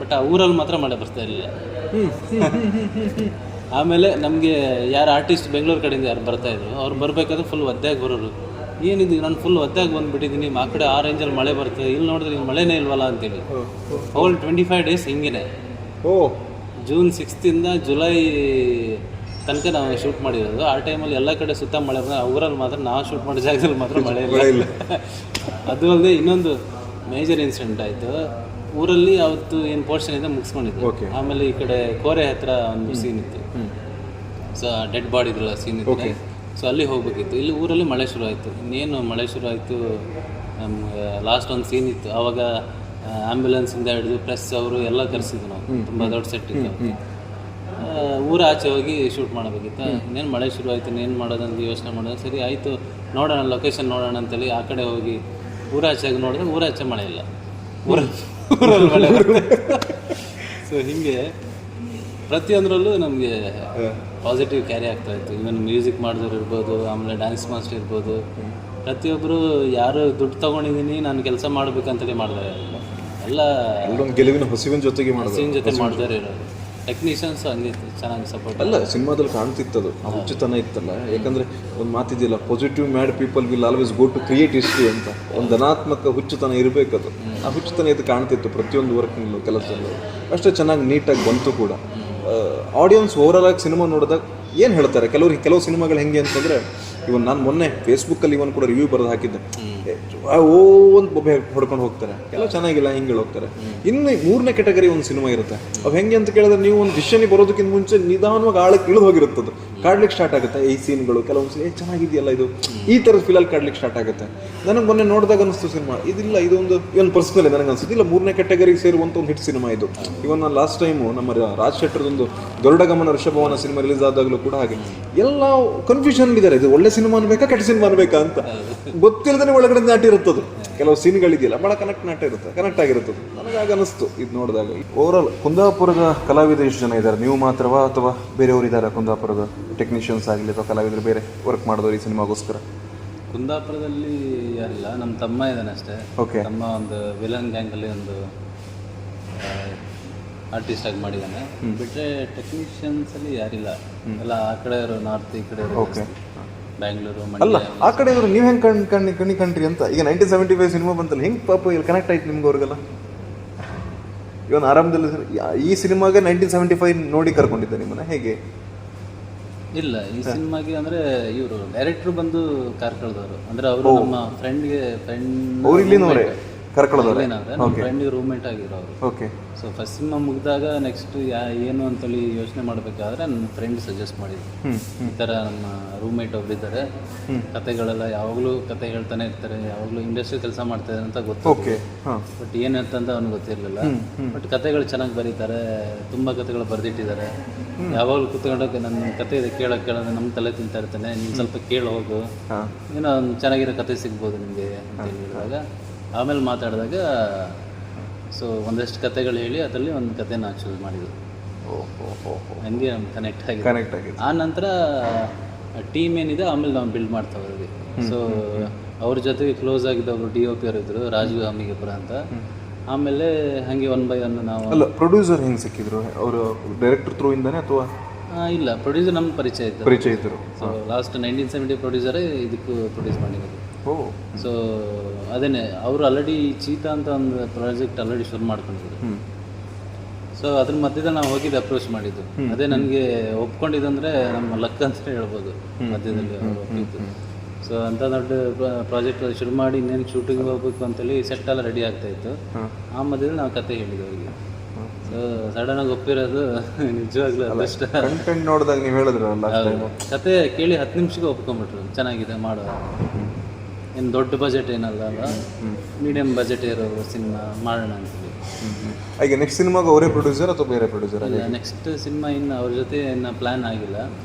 ಬಟ್ ಆ ಊರಲ್ಲಿ ಮಾತ್ರ ಮಳೆ ಬರ್ತಾ ಇರಲಿಲ್ಲ. ಆಮೇಲೆ ನಮಗೆ ಯಾರು ಆರ್ಟಿಸ್ಟ್ ಬೆಂಗಳೂರು ಕಡೆಯಿಂದ ಯಾರು ಬರ್ತಾಯಿದ್ರು, ಅವ್ರು ಬರಬೇಕಾದ್ರೆ ಫುಲ್ ಒದ್ದೆಯಾಗಿ ಬರೋರು. ಏನಿದು ನಾನು ಫುಲ್ ಒದ್ದಾಗಿ ಬಂದುಬಿಟ್ಟಿದ್ದೀನಿ, ಆ ಕಡೆ ಆ ರೇಂಜಲ್ಲಿ ಮಳೆ ಬರ್ತದೆ, ಇಲ್ಲಿ ನೋಡಿದ್ರೆ ಇಲ್ಲಿ ಮಳೆನೇ ಇಲ್ವಲ್ಲ ಅಂತೇಳಿ ಹೋಲ್ 25 ಡೇಸ್ ಹಿಂಗೆ. June 6 ಜುಲೈ ತನಕ ನಾವು ಶೂಟ್ ಮಾಡಿರೋದು. ಆ ಟೈಮಲ್ಲಿ ಎಲ್ಲ ಕಡೆ ಸುತ್ತ ಮಳೆ ಬಂದರೆ, ಊರಲ್ಲಿ ಮಾತ್ರ ನಾವು ಶೂಟ್ ಮಾಡೋ ಜಾಗದಲ್ಲಿ ಮಾತ್ರ ಮಳೆ ಇಲ್ಲ. ಅದು ಅಲ್ಲದೆ ಇನ್ನೊಂದು ಮೇಜರ್ ಇನ್ಸಿಡೆಂಟ್ ಆಯಿತು. ಊರಲ್ಲಿ ಅವತ್ತು ಏನು ಪೋರ್ಷನ್ ಇದೆ ಮುಗಿಸ್ಕೊಂಡಿದ್ದು. ಆಮೇಲೆ ಈ ಕಡೆ ಕೋರೆ ಹತ್ರ ಒಂದು ಸೀನ್ ಇತ್ತು, ಸೊ ಡೆಡ್ ಬಾಡಿಗಳ ಸೀನ್ ಇತ್ತು. ಸೊ ಅಲ್ಲಿ ಹೋಗ್ಬೇಕಿತ್ತು. ಇಲ್ಲಿ ಊರಲ್ಲಿ ಮಳೆ ಶುರು ಆಯಿತು. ಇನ್ನೇನು ಮಳೆ ಶುರು ಆಯಿತು, ನಮ್ಗೆ ಲಾಸ್ಟ್ ಒಂದು ಸೀನ್ ಇತ್ತು. ಆವಾಗ ಆ್ಯಂಬುಲೆನ್ಸಿಂದ ಹಿಡಿದು ಪ್ರೆಸ್ ಅವರು ಎಲ್ಲ ಕರೆಸಿದ್ವಿ ನಾವು, ತುಂಬ ದೊಡ್ಡ ಸೆಟ್ ಇತ್ತು. ಊರ ಆಚೆ ಹೋಗಿ ಶೂಟ್ ಮಾಡಬೇಕಿತ್ತು. ಇನ್ನೇನು ಮಳೆ ಶುರು ಆಯಿತು, ಇನ್ನೇನು ಮಾಡೋದಂತ ಯೋಚನೆ ಮಾಡೋದು. ಸರಿ ಆಯಿತು, ನೋಡೋಣ ಲೊಕೇಶನ್ ನೋಡೋಣ ಅಂತೇಳಿ ಆ ಕಡೆ ಹೋಗಿ ಊರಾಚೆಗೆ ನೋಡಿದ್ರೆ ಊರಾಚೆ ಮಳೆ ಇಲ್ಲ, ಊರಲ್ಲಿ ಮಳೆ ಬರುತ್ತೆ. ಸೊ ಹೀಗೆ ಪ್ರತಿಯೊಂದರಲ್ಲೂ ನಮಗೆ ಪಾಸಿಟಿವ್ ಕ್ಯಾರಿ ಆಗ್ತಾ ಇತ್ತು. ಇವನ್ ಮ್ಯೂಸಿಕ್ ಮಾಡಿದವ್ರು ಇರ್ಬೋದು, ಆಮೇಲೆ ಡ್ಯಾನ್ಸ್ ಮಾಸ್ಟರ್ ಇರ್ಬೋದು, ಪ್ರತಿಯೊಬ್ಬರು ಯಾರು ದುಡ್ಡು ತೊಗೊಂಡಿದ್ದೀನಿ ನಾನು ಕೆಲಸ ಮಾಡಬೇಕಂತೇಳಿ ಮಾಡಿದ್ದಾರೆ. ಎಲ್ಲ ಗೆಲುವಿನ ಹಸಿವಿನ ಜೊತೆಗೆ ಮಾಡ್ತಾರೆ ಇರೋದು. ಟೆಕ್ನಿಷಿಯನ್ಸ್ ಹಂಗೆ ಚೆನ್ನಾಗಿ ಸಪೋರ್ಟ್. ಅಲ್ಲ, ಸಿನಿಮಾದಲ್ಲಿ ಕಾಣ್ತಿತ್ತದು ಆ ಹುಚ್ಚುತನ ಇತ್ತಲ್ಲ. ಯಾಕಂದರೆ ಒಂದು ಮಾತಿದೆಯಲ್ಲ, positive mad people will always go to create history ಅಂತ. ಒಂದು ಧನಾತ್ಮಕ ಹುಚ್ಚುತನ ಇರಬೇಕದು. ಆ ಹುಚ್ಚುತನ ಇದು ಕಾಣ್ತಿತ್ತು ಪ್ರತಿಯೊಂದು ವರ್ಕಿಂಗ್ಲು, ಕೆಲಸದಲ್ಲೂ ಅಷ್ಟೇ ಚೆನ್ನಾಗಿ ನೀಟಾಗಿ ಬಂತು ಕೂಡ. ಆಡಿಯನ್ಸ್ ಓವರಾಲ್ ಆಗಿ ಸಿನಿಮಾ ನೋಡಿದಾಗ ಏನು ಹೇಳ್ತಾರೆ, ಕೆಲವು ಸಿನಿಮಾಗಳು ಹೆಂಗೆ ಅಂತಂದರೆ, ಇವನ್ ನಾನು ಮೊನ್ನೆ ಫೇಸ್ಬುಕ್ಕಲ್ಲಿ ಇವನ್ ಕೂಡ ರಿವ್ಯೂ ಬರೆದು ಹಾಕಿದ್ದೆ. ಒಂದು ಬೊಬ್ಬೆ ಹೊಡ್ಕೊಂಡು ಹೋಗ್ತಾರೆ, ಕೆಲವು ಚೆನ್ನಾಗಿಲ್ಲ ಹಿಂಗೆ ಹೋಗ್ತಾರೆ. ಇನ್ನು 3ನೇ ಕ್ಯಾಟಗರಿ ಒಂದು ಸಿನಿಮಾ ಇರುತ್ತೆ. ಅವು ಹೆಂಗೆ ಅಂತ ಕೇಳಿದ್ರೆ, ನೀವು ಒಂದು ಡಿಸಿಷನ್ಗೆ ಬರೋದಕ್ಕಿಂತ ಮುಂಚೆ ನಿಧಾನವಾಗಿ ಆಳಕ್ಕೆ ಇಳಿದು ಹೋಗಿರುತ್ತದೆ, ಕಾಡ್ಲಿಕ್ಕೆ ಸ್ಟಾರ್ಟ್ ಆಗುತ್ತೆ. ಈ ಸೀನ್ಗಳು ಕೆಲವೊಂದು ಚೆನ್ನಾಗಿದೆಯಲ್ಲ ಇದು, ಈ ಥರದ ಫೀಲಲ್ಲಿ ಕಾಡ್ಲಿಕ್ಕೆ ಸ್ಟಾರ್ಟ್ ಆಗುತ್ತೆ. ನನಗೆ ಮೊನ್ನೆ ನೋಡಿದಾಗ ಅನಿಸ್ತು ಸಿನಿಮಾ ಇದಿಲ್ಲ, ಇದೊಂದು ಇವನ್ ಪರ್ಸ್ನಲಿ ನನಗೆ ಅನಿಸ್ತು ಇಲ್ಲ 3ನೇ ಕ್ಯಾಟಗರಿಗೆ ಸೇರುವಂಥ ಒಂದು ಹಿಟ್ ಸಿನಿಮಾ ಇದು. ಇವನ್ ನಾನು ಲಾಸ್ಟ್ ಟೈಮು ನಮ್ಮ ರಾಜ್ ಶೆಟ್ಟರ್ದೊಂದು ಗರುಡ ಗಮನ ಋಷಭವನ ಸಿನಿಮಾ ರಿಲೀಸ್ ಆದಾಗಲೂ ಕೂಡ ಹಾಗೆ ಎಲ್ಲ ಕನ್ಫ್ಯೂಷನ್ ಇದ್ದಾರೆ. ಇದು ಒಳ್ಳೆ ಸಿನಿಮಾ ಅನ್ಬೇಕಾ ಕೆಟ್ಟ ಸಿನಿಮಾ ಅನ್ಬೇಕಾ ಅಂತ ಗೊತ್ತಿಲ್ಲದೇ ಒಳಗಡೆ ಮಾಡಿದ ನಾಟ್ಯ ಇರುತ್ತದು, ಕೆಲವು ಸೀನ್ಗಳಿದೆಯಲ್ಲ ಭಾಳ ಕನೆಕ್ಟ್ ಆಗಿರುತ್ತದೆ. ನನಗಾಗ ಅನಿಸ್ತು ಇದು ನೋಡಿದಾಗ. ಓವರಾಲ್ ಕುಂದಾಪುರದ ಕಲಾವಿದರು ಎಷ್ಟು ಜನ ಇದ್ದಾರೆ? ನೀವು ಮಾತ್ರವಾ ಅಥವಾ ಬೇರೆಯವರು ಇದ್ದಾರೆ ಕುಂದಾಪುರದ ಟೆಕ್ನಿಷಿಯನ್ಸ್ ಆಗಲಿ ಅಥವಾ ಕಲಾವಿದರು ಬೇರೆ ವರ್ಕ್ ಮಾಡಿದವರು ಈ ಸಿನಿಮಾಗೋಸ್ಕರ? ಕುಂದಾಪುರದಲ್ಲಿ ಯಾರಿಲ್ಲ, ನಮ್ಮ ತಮ್ಮ ಇದ್ದಾನೆ ಅಷ್ಟೇ. ಓಕೆ. ತಮ್ಮ ಒಂದು ವಿಲನ್ ಗ್ಯಾಂಗಲ್ಲಿ ಒಂದು ಆರ್ಟಿಸ್ಟ್ ಆಗಿ ಮಾಡಿದ್ದಾನೆ. ಬಿಟ್ಟರೆ ಟೆಕ್ನಿಷಿಯನ್ಸಲ್ಲಿ ಯಾರಿಲ್ಲ, ಎಲ್ಲ ಆ ಕಡೆ ಇರೋ ನಾರ್ತ್, ಈ ಕಡೆ ಓಕೆ. ಬ್ಯಾಂಗ್ಳೂರು, ಅಲ್ಲ ಮಂಡ್ಯ. ಆ ಕಡೆ ಇವರು ನೀವು ಹೆಂಗೆ ಕಣ್ರಿ ಅಂತ. ಈಗ 1975 ಸಿನಿಮಾ ಬಂತಲ್ಲ, ಹೆಂಗೆ ಪಾಪ ಇಲ್ಲಿ ಕನೆಕ್ಟ್ ಆಯ್ತು ನಿಮ್ಗೆ ಅವ್ರಿಗೆಲ್ಲ? ಇವನ್ ಆರಾಮದಲ್ಲಿ ಈ ಸಿನಿಮಾಗೆ 1975 ನೋಡಿ ಕರ್ಕೊಂಡಿದ್ದೆ ನಿಮ್ಮನ್ನ, ಹೇಗೆ? ಇಲ್ಲ, ಈ ಸಿನಿಮಾಗೆ ಅಂದ್ರೆ ಇವರು ಡೈರೆಕ್ಟ್ರು ಬಂದು ಕಾರ್ಕಳದವರು, ಅಂದ್ರೆ ಅವರು ನಮ್ಮ ಫ್ರೆಂಡ್ಗೆ ಅವ್ರು ಇಲ್ಲಿನವರೇ ಕರ್ಕೊಳ್ಳೋದವ್ರೆ? ನಮ್ಮ ಫ್ರೆಂಡ್ಗೆ ರೂಮ್ಮೇಟ್ ಆಗಿರೋ ಅವರು. ಓಕೆ. ಸೊ ಫಸ್ಟ್ ಸಿನಿಮಾ ಮುಗಿದಾಗ ನೆಕ್ಸ್ಟ್ ಏನು ಅಂತೇಳಿ ಯೋಚನೆ ಮಾಡಬೇಕಾದ್ರೆ ನನ್ನ ಫ್ರೆಂಡ್ ಸಜೆಸ್ಟ್ ಮಾಡಿದ್ರು, ಈ ಥರ ನಮ್ಮ ರೂಮ್ಮೇಟ್ ಒಬ್ಬರಿದ್ದಾರೆ, ಕತೆಗಳೆಲ್ಲ ಯಾವಾಗಲೂ ಕತೆ ಹೇಳ್ತಾನೆ ಇರ್ತಾರೆ, ಯಾವಾಗಲೂ ಇಂಡಸ್ಟ್ರಿ ಕೆಲಸ ಮಾಡ್ತಾರೆ ಅಂತ ಗೊತ್ತು. ಓಕೆ. ಬಟ್ ಏನಂತಂದ ಅವ್ನಿಗೆ ಗೊತ್ತಿರಲಿಲ್ಲ. ಬಟ್ ಕತೆಗಳು ಚೆನ್ನಾಗಿ ಬರೀತಾರೆ, ತುಂಬ ಕತೆಗಳು ಬರೆದಿಟ್ಟಿದ್ದಾರೆ. ಯಾವಾಗಲೂ ಕೂತ್ಕೊಂಡೋಗಿ ನನ್ನ ಕತೆ ಇದೆ ಕೇಳೋದು ನಮ್ಮ ತಲೆ ತಿಂತಾ ಇರ್ತಾನೆ, ನೀನು ಸ್ವಲ್ಪ ಕೇಳಿ ಹೋಗು, ಏನೋ ಒಂದು ಚೆನ್ನಾಗಿರೋ ಕತೆ ಸಿಗ್ಬೋದು ನಿಮಗೆ ಅಂತ ಹೇಳಿದಾಗ, ಆಮೇಲೆ ಮಾತಾಡಿದಾಗ ಸೊ ಒಂದಷ್ಟು ಕತೆಗಳು ಹೇಳಿ ಅದರಲ್ಲಿ ಒಂದು ಕತೆನ ಚೂಸ್ ಮಾಡಿದ್ರು. ಹಂಗೆ ಕನೆಕ್ಟ್ ಆಗಿದೆ. ಆ ನಂತರ ಟೀಮ್ ಏನಿದೆ ಆಮೇಲೆ ನಾವು ಬಿಲ್ಡ್ ಮಾಡ್ತಾ ಹೋದ್ವಿ. ಸೊ ಅವ್ರ ಜೊತೆಗೆ ಕ್ಲೋಸ್ ಆಗಿದ್ದವರು DOP ಅವರು ಇದ್ರು, ರಾಜು ಹಮ್ಮಿಗೆಪುರ ಅಂತ. ಆಮೇಲೆ ಹಾಗೆ 1 by 1 ನಾವು. ಅಲ್ಲ, ಪ್ರೊಡ್ಯೂಸರ್ ಹೆಂಗೆ ಸಿಕ್ಕಿದ್ರು? ಅವರು ಡೈರೆಕ್ಟರ್ ಥ್ರೂ ಇಂದಾನೆ ಅಥವಾ? ಇಲ್ಲ, ಪ್ರೊಡ್ಯೂಸರ್ ನಮ್ಮ ಪರಿಚಯ ಇದ್ದರು. ಸೊ ಲಾಸ್ಟ್ 1970 ಪ್ರೊಡ್ಯೂಸರೇ ಇದಕ್ಕೂ ಪ್ರೊಡ್ಯೂಸ್ ಮಾಡಿರೋದು. ಸೊ ಅದೇನೆ ಅವರು ಆಲ್ರೆಡಿ ಚೀತಾ ಅಂತ ಒಂದು ಪ್ರಾಜೆಕ್ಟ್ ಆಲ್ರೆಡಿ ಶುರು ಮಾಡ್ಕೊಂಡಿದ್ರು. ಸೊ ಅದ್ರ ಮಧ್ಯದಲ್ಲಿ ನಾವು ಹೋಗಿದ್ದು ಅಪ್ರೋಚ್ ಮಾಡಿದ್ದು, ಅದೇ ನನಗೆ ಒಪ್ಕೊಂಡಿದ್ದಂದ್ರೆ ನಮ್ಮ ಲಕ್ ಅಂತ ಹೇಳ್ಬೋದು. ಮಧ್ಯದಲ್ಲಿ ಒಪ್ಪಿತ್ತು. ಸೊ ಅಂಥ ದೊಡ್ಡ ಪ್ರಾಜೆಕ್ಟ್ ಶುರು ಮಾಡಿ ಇನ್ನೇನು ಶೂಟಿಂಗ್ ಹೋಗ್ಬೇಕು ಅಂತೇಳಿ ಸೆಟ್ ಎಲ್ಲ ರೆಡಿ ಆಗ್ತಾ ಇತ್ತು. ಆ ಮಧ್ಯದಲ್ಲಿ ನಾವು ಕತೆ ಹೇಳಿದ್ವಿ ಅವರಿಗೆ. ಸೊ ಸಡನ್ನಾಗಿ ಒಪ್ಪಿರೋದು ನಿಜವಾಗ್ಲೂ ಅದಷ್ಟ. ಕಂಟೆಂಟ್ ನೋಡಿದಾಗ ನೀವು ಹೇಳಿದ್ರಲ್ಲ, ಕತೆ ಕೇಳಿ 10 ನಿಮಿಷಕ್ಕೆ ಒಪ್ಕೊಂಡ್ಬಿಟ್ರು, ಚೆನ್ನಾಗಿದೆ ಮಾಡೋ, ಏನು ದೊಡ್ಡ ಬಜೆಟ್ ಏನಲ್ಲ ಅಲ್ಲ, ಮೀಡಿಯಂ ಬಜೆಟ್ ಇರೋ ಸಿನಿಮಾ ಮಾಡೋಣ ಅಂತೇಳಿ. ಈಗ ನೆಕ್ಸ್ಟ್ ಸಿನಿಮಾಗೆ ಅವರೇ ಪ್ರೊಡ್ಯೂಸರ್ ಅಥವಾ ಬೇರೆ ಪ್ರೊಡ್ಯೂಸರ್? ಇಲ್ಲ, ನೆಕ್ಸ್ಟ್ ಸಿನಿಮಾ ಇನ್ನು ಅವ್ರ ಜೊತೆ ಇನ್ನು ಪ್ಲ್ಯಾನ್ ಆಗಿಲ್ಲ.